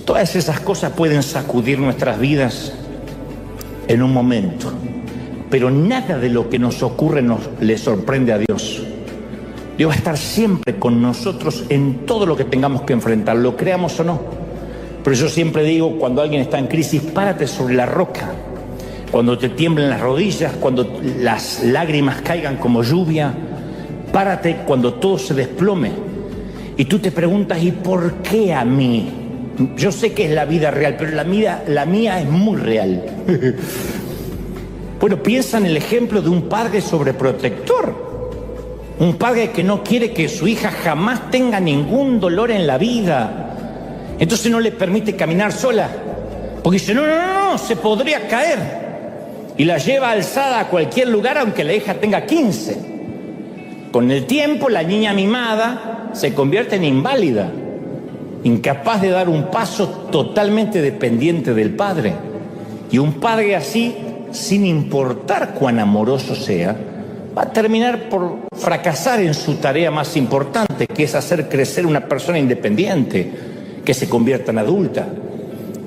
Todas esas cosas pueden sacudir nuestras vidas en un momento. Pero nada de lo que nos ocurre le sorprende a Dios. Dios va a estar siempre con nosotros en todo lo que tengamos que enfrentar, lo creamos o no. Pero yo siempre digo, cuando alguien está en crisis, párate sobre la roca. Cuando te tiemblen las rodillas, cuando las lágrimas caigan como lluvia, párate cuando todo se desplome. Y tú te preguntas, ¿y por qué a mí? Yo sé que es la vida real, pero la mía es muy real. Bueno, piensa en el ejemplo de un padre sobreprotector. Un padre que no quiere que su hija jamás tenga ningún dolor en la vida. Entonces no le permite caminar sola. Porque dice, no, se podría caer. Y la lleva alzada a cualquier lugar aunque la hija tenga 15. Con el tiempo la niña mimada se convierte en inválida. Incapaz de dar un paso, totalmente dependiente del padre. Y un padre así, sin importar cuán amoroso sea, va a terminar por fracasar en su tarea más importante, que es hacer crecer una persona independiente, que se convierta en adulta.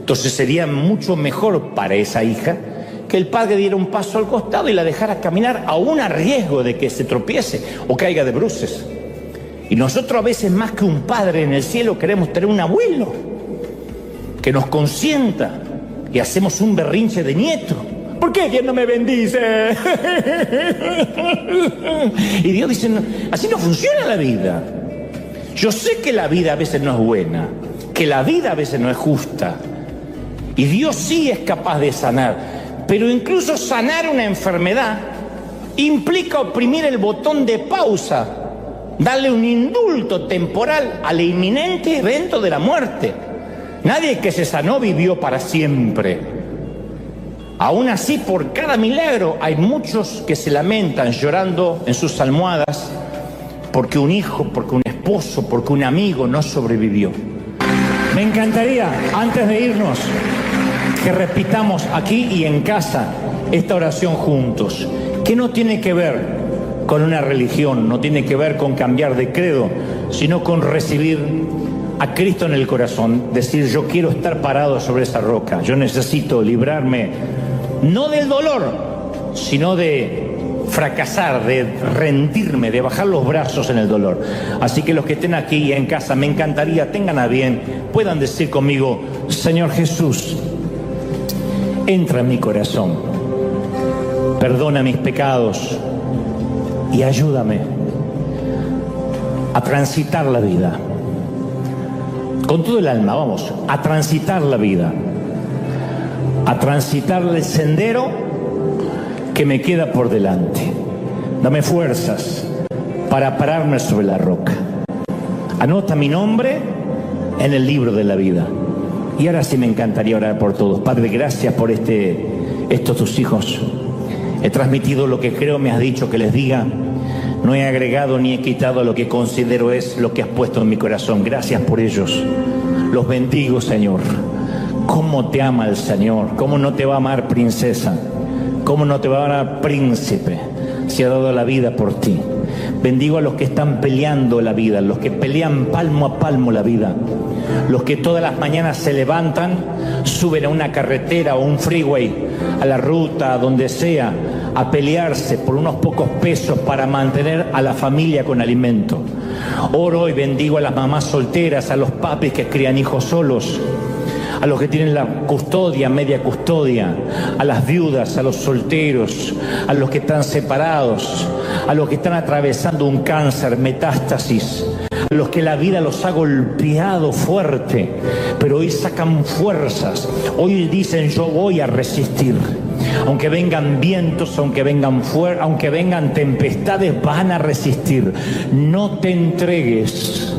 Entonces sería mucho mejor para esa hija que el padre diera un paso al costado y la dejara caminar, aún a riesgo de que se tropiece o caiga de bruces. Y nosotros a veces, más que un padre en el cielo, queremos tener un abuelo que nos consienta, y hacemos un berrinche de nieto. ¿Por qué Dios no me bendice? Y Dios dice, no, así no funciona la vida. Yo sé que la vida a veces no es buena, que la vida a veces no es justa. Y Dios sí es capaz de sanar. Pero incluso sanar una enfermedad implica oprimir el botón de pausa, darle un indulto temporal al inminente evento de la muerte. Nadie que se sanó vivió para siempre. Aún así, por cada milagro hay muchos que se lamentan llorando en sus almohadas porque un hijo, porque un esposo, porque un amigo no sobrevivió. Me encantaría, antes de irnos, que repitamos aquí y en casa esta oración juntos, que no tiene que ver con una religión, no tiene que ver con cambiar de credo, sino con recibir a Cristo en el corazón, decir, yo quiero estar parado sobre esa roca, yo necesito librarme no del dolor, sino de fracasar, de rendirme, de bajar los brazos en el dolor. Así que los que estén aquí en casa, me encantaría, tengan a bien, puedan decir conmigo, Señor Jesús, entra en mi corazón, perdona mis pecados y ayúdame a transitar la vida. Con todo el alma, vamos, a transitar la vida, a transitar el sendero que me queda por delante. Dame fuerzas para pararme sobre la roca. Anota mi nombre en el libro de la vida. Y ahora sí me encantaría orar por todos. Padre, gracias por estos tus hijos. He transmitido lo que creo me has dicho que les diga. No he agregado ni he quitado lo que considero es lo que has puesto en mi corazón. Gracias por ellos. Los bendigo, Señor. ¿Cómo te ama el Señor? ¿Cómo no te va a amar, princesa? ¿Cómo no te va a amar, príncipe? Se ha dado la vida por ti. Bendigo a los que están peleando la vida, los que pelean palmo a palmo la vida, los que todas las mañanas se levantan, suben a una carretera o un freeway, a la ruta, a donde sea, a pelearse por unos pocos pesos para mantener a la familia con alimento. Oro y bendigo a las mamás solteras, a los papis que crían hijos solos, a los que tienen la custodia, media custodia, a las viudas, a los solteros, a los que están separados, a los que están atravesando un cáncer, metástasis, a los que la vida los ha golpeado fuerte, pero hoy sacan fuerzas, hoy dicen yo voy a resistir. Aunque vengan vientos, aunque vengan tempestades, van a resistir. No te entregues.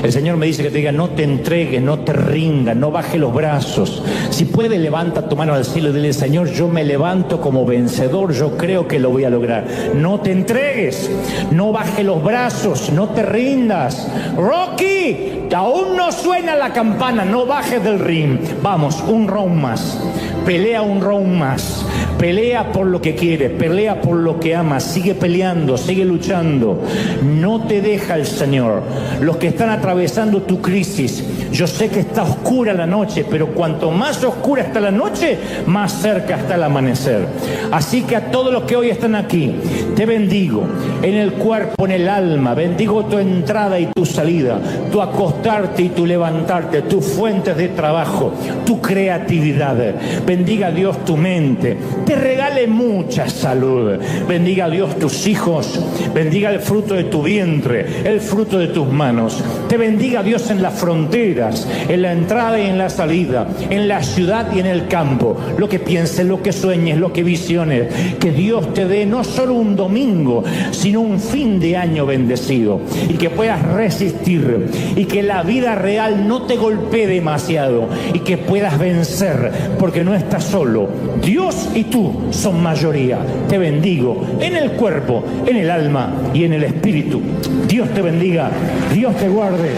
El Señor me dice que te diga, no te entregues, no te rindas, no bajes los brazos. Si puedes, levanta tu mano al cielo y dile, Señor, yo me levanto como vencedor, yo creo que lo voy a lograr. No te entregues, no bajes los brazos, no te rindas. Rocky, aún no suena la campana, no bajes del ring. Vamos, un round más, pelea un round más. Pelea por lo que quieres, pelea por lo que amas, sigue peleando, sigue luchando. No te deja el Señor. Los que están atravesando tu crisis, yo sé que está oscura la noche, pero cuanto más oscura está la noche, más cerca está el amanecer. Así que a todos los que hoy están aquí, te bendigo en el cuerpo, en el alma. Bendigo tu entrada y tu salida, tu acostarte y tu levantarte, tus fuentes de trabajo, tu creatividad. Bendiga a Dios tu mente. Te regale mucha salud. Bendiga a Dios tus hijos. Bendiga el fruto de tu vientre, el fruto de tus manos. Te bendiga a Dios en las fronteras, en la entrada y en la salida, en la ciudad y en el campo. Lo que pienses, lo que sueñes, lo que visiones. Que Dios te dé no solo un domingo, sino un fin de año bendecido. Y que puedas resistir. Y que la vida real no te golpee demasiado. Y que puedas vencer, porque no estás solo. Dios y tú son mayoría. Te bendigo en el cuerpo, en el alma y en el espíritu. Dios te bendiga, Dios te guarde.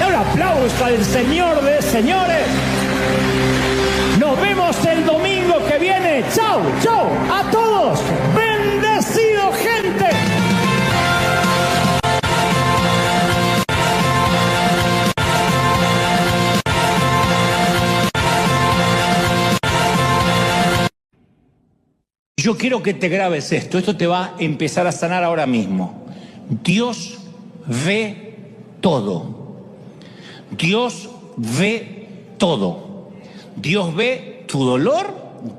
Un aplauso al Señor de señores. Nos vemos el domingo que viene. Chau, chau a todos. Bendecido, gente. Yo quiero que te grabes esto te va a empezar a sanar ahora mismo. Dios ve todo. Dios ve todo. Dios ve tu dolor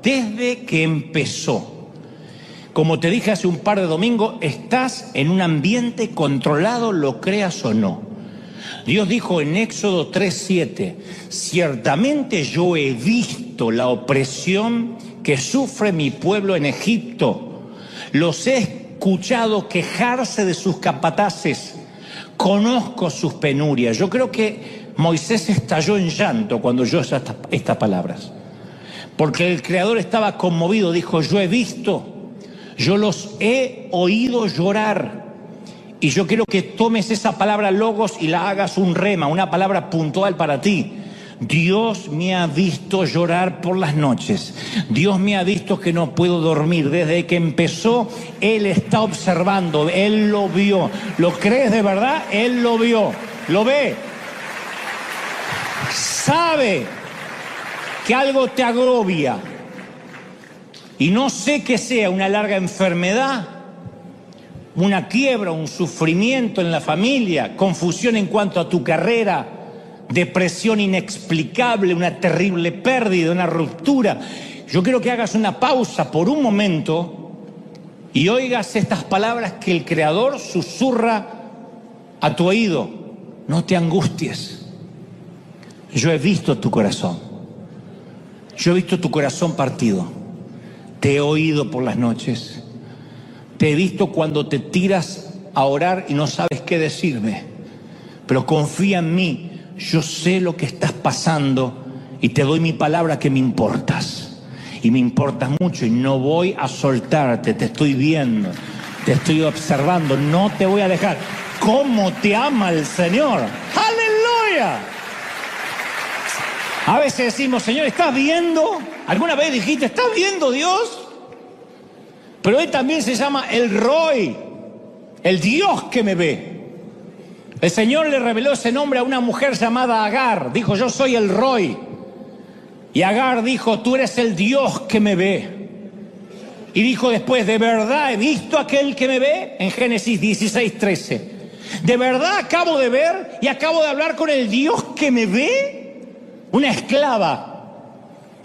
desde que empezó. Como te dije hace un par de domingos, estás en un ambiente controlado, lo creas o no. Dios dijo en Éxodo 3:7, ciertamente yo he visto la opresión que sufre mi pueblo en Egipto. Los he escuchado quejarse de sus capataces. Conozco sus penurias. Yo creo que Moisés estalló en llanto cuando oyó estas palabras. Porque el Creador estaba conmovido. Dijo, yo he visto, yo los he oído llorar. Y yo quiero que tomes esa palabra logos y la hagas un rema, una palabra puntual para ti. Dios me ha visto llorar por las noches. Dios me ha visto que no puedo dormir. Desde que empezó, Él está observando. Él lo vio. ¿Lo crees de verdad? Él lo vio. Lo ve. Sabe que algo te agobia. Y no sé qué sea, una larga enfermedad, una quiebra, un sufrimiento en la familia, confusión en cuanto a tu carrera, depresión inexplicable, una terrible pérdida, una ruptura. Yo quiero que hagas una pausa por un momento y oigas estas palabras que el Creador susurra a tu oído. No te angusties. Yo he visto tu corazón. Yo he visto tu corazón partido. Te he oído por las noches. Te he visto cuando te tiras a orar y no sabes qué decirme. Pero confía en mí. Yo sé lo que estás pasando y te doy mi palabra que me importas. Y me importas mucho y no voy a soltarte. Te estoy viendo, te estoy observando. No te voy a dejar. ¿Cómo te ama el Señor? ¡Aleluya! A veces decimos, Señor, ¿estás viendo? ¿Alguna vez dijiste, ¿estás viendo Dios? Pero Él también se llama el Roy, el Dios que me ve. El Señor le reveló ese nombre a una mujer llamada Agar. Dijo, yo soy el Roy. Y Agar dijo, tú eres el Dios que me ve. Y dijo después, ¿de verdad he visto a aquel que me ve? En Génesis 16:13. ¿De verdad acabo de ver y acabo de hablar con el Dios que me ve? Una esclava,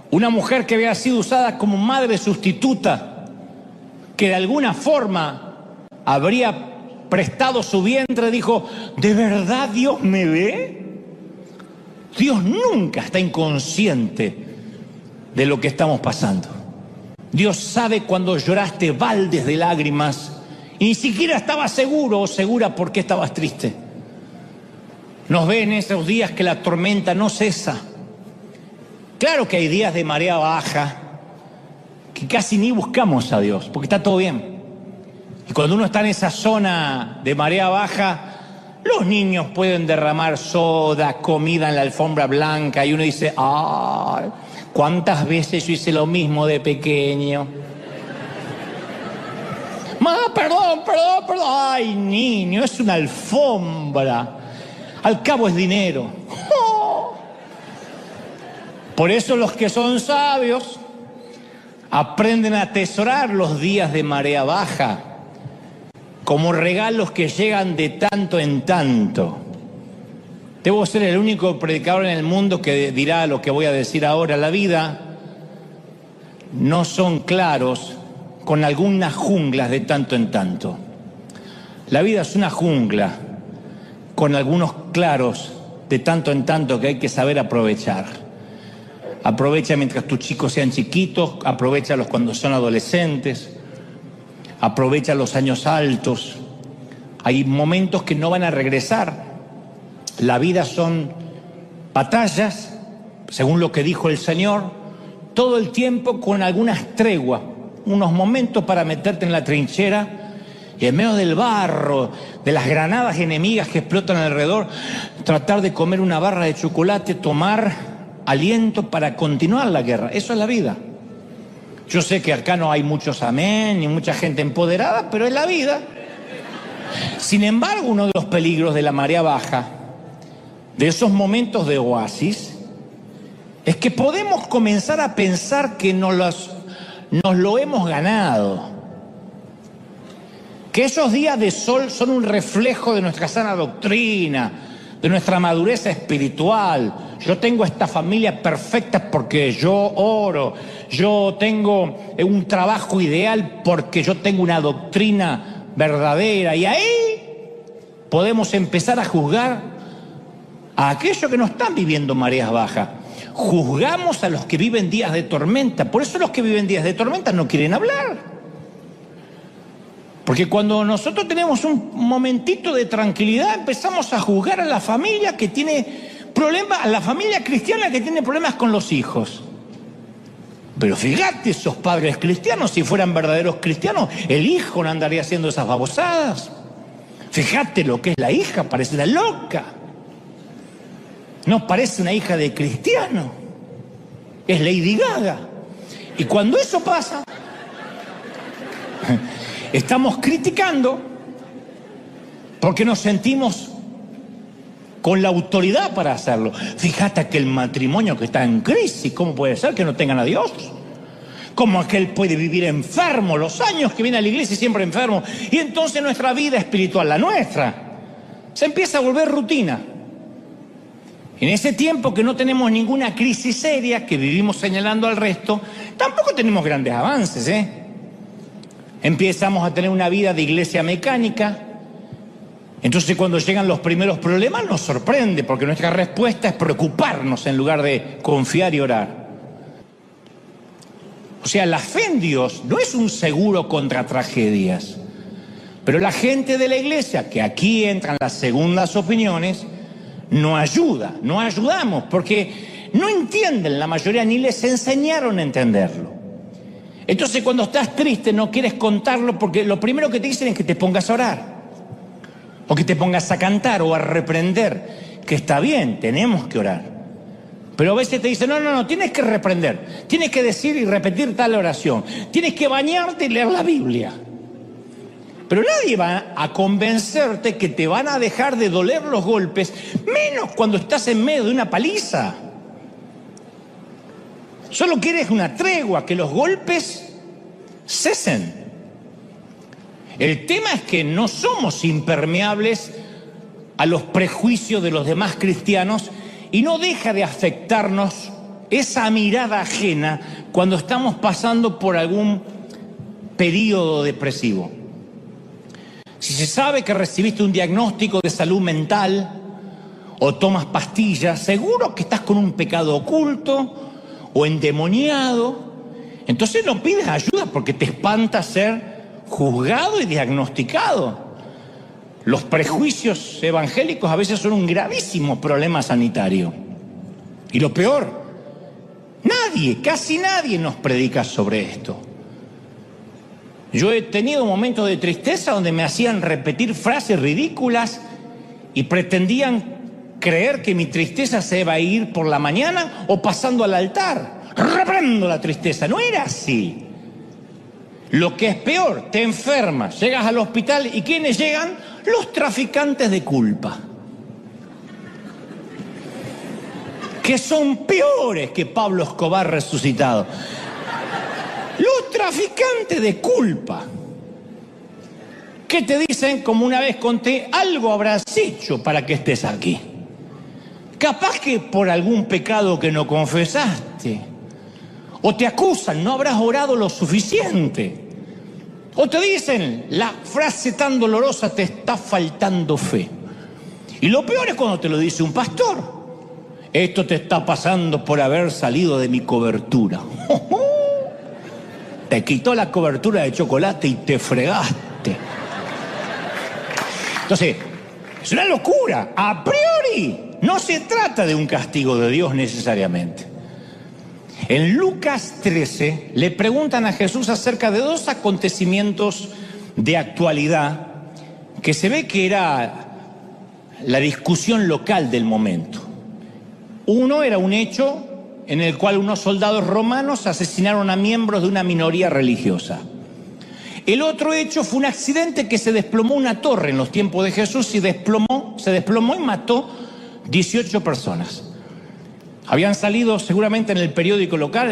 una mujer que había sido usada como madre sustituta, que de alguna forma habría prestado su vientre, dijo, ¿de verdad Dios me ve? Dios nunca está inconsciente de lo que estamos pasando. Dios sabe cuando lloraste baldes de lágrimas y ni siquiera estabas seguro o segura por qué estabas triste. Nos ve en esos días que la tormenta no cesa. Claro que hay días de marea baja que casi ni buscamos a Dios, porque está todo bien. Y cuando uno está en esa zona de marea baja, los niños pueden derramar soda, comida en la alfombra blanca, y uno dice, ¡ay! ¿Cuántas veces yo hice lo mismo de pequeño? Perdón. Ay, niño, es una alfombra. Al cabo es dinero. ¡Oh! Por eso los que son sabios aprenden a atesorar los días de marea baja como regalos que llegan de tanto en tanto. Debo ser el único predicador en el mundo que dirá lo que voy a decir ahora. La vida no son claros con algunas junglas de tanto en tanto. La vida es una jungla con algunos claros de tanto en tanto que hay que saber aprovechar. Aprovecha mientras tus chicos sean chiquitos, aprovéchalos cuando son adolescentes, aprovecha los años altos. Hay momentos que no van a regresar. La vida son batallas, según lo que dijo el Señor, todo el tiempo con algunas treguas, unos momentos para meterte en la trinchera y en medio del barro, de las granadas enemigas que explotan alrededor, tratar de comer una barra de chocolate, tomar aliento para continuar la guerra. Eso es la vida. Yo sé que acá no hay muchos amén ni mucha gente empoderada, pero es la vida. Sin embargo, uno de los peligros de la marea baja, de esos momentos de oasis, es que podemos comenzar a pensar que nos lo hemos ganado. Que esos días de sol son un reflejo de nuestra sana doctrina, de nuestra madurez espiritual. Yo tengo esta familia perfecta porque yo oro. Yo tengo un trabajo ideal porque yo tengo una doctrina verdadera. Y ahí podemos empezar a juzgar a aquellos que no están viviendo mareas bajas. Juzgamos a los que viven días de tormenta. Por eso los que viven días de tormenta no quieren hablar. Porque cuando nosotros tenemos un momentito de tranquilidad, empezamos a juzgar a la familia que tiene problemas, a la familia cristiana que tiene problemas con los hijos. Pero fíjate, esos padres cristianos, si fueran verdaderos cristianos, el hijo no andaría haciendo esas babosadas. Fíjate lo que es la hija, parece una loca. No parece una hija de cristiano. Es Lady Gaga. Y cuando eso pasa, estamos criticando porque nos sentimos con la autoridad para hacerlo. Fíjate que el matrimonio que está en crisis, ¿cómo puede ser que no tengan a Dios? ¿Cómo aquel puede vivir enfermo los años que viene a la iglesia y siempre enfermo? Y entonces nuestra vida espiritual, la nuestra, se empieza a volver rutina. En ese tiempo que no tenemos ninguna crisis seria, que vivimos señalando al resto, tampoco tenemos grandes avances, Empezamos a tener una vida de iglesia mecánica. Entonces cuando llegan los primeros problemas nos sorprende, porque nuestra respuesta es preocuparnos en lugar de confiar y orar. O sea, la fe en Dios no es un seguro contra tragedias. Pero la gente de la iglesia, que aquí entran las segundas opiniones, no ayuda, no ayudamos, porque no entienden la mayoría, ni les enseñaron a entenderlo. Entonces cuando estás triste no quieres contarlo porque lo primero que te dicen es que te pongas a orar, o que te pongas a cantar o a reprender, que está bien, tenemos que orar. Pero a veces te dicen, no, tienes que reprender, tienes que decir y repetir tal oración, tienes que bañarte y leer la Biblia. Pero nadie va a convencerte que te van a dejar de doler los golpes, menos cuando estás en medio de una paliza. Solo quieres una tregua, que los golpes cesen. El tema es que no somos impermeables a los prejuicios de los demás cristianos y no deja de afectarnos esa mirada ajena cuando estamos pasando por algún periodo depresivo. Si se sabe que recibiste un diagnóstico de salud mental o tomas pastillas, seguro que estás con un pecado oculto o endemoniado. Entonces no pides ayuda porque te espanta ser juzgado y diagnosticado. Los prejuicios evangélicos a veces son un gravísimo problema sanitario. Y lo peor, casi nadie nos predica sobre esto. Yo he tenido momentos de tristeza donde me hacían repetir frases ridículas y pretendían creer que mi tristeza se iba a ir por la mañana o pasando al altar. Reprendo la tristeza. No era así. Lo que es peor, te enfermas, llegas al hospital y ¿quiénes llegan? Los traficantes de culpa. Que son peores que Pablo Escobar resucitado. Los traficantes de culpa. Que te dicen, como una vez conté, algo habrás hecho para que estés aquí. Capaz que por algún pecado que no confesaste. O te acusan, no habrás orado lo suficiente. O te dicen la frase tan dolorosa, te está faltando fe. Y lo peor es cuando te lo dice un pastor. Esto te está pasando por haber salido de mi cobertura. Te quitó la cobertura de chocolate y te fregaste. Entonces, es una locura. A priori, no se trata de un castigo de Dios necesariamente. En Lucas 13 le preguntan a Jesús acerca de dos acontecimientos de actualidad que se ve que era la discusión local del momento. Uno era un hecho en el cual unos soldados romanos asesinaron a miembros de una minoría religiosa. El otro hecho fue un accidente que se desplomó una torre en los tiempos de Jesús y se desplomó y mató 18 personas. Habían salido seguramente en el periódico local,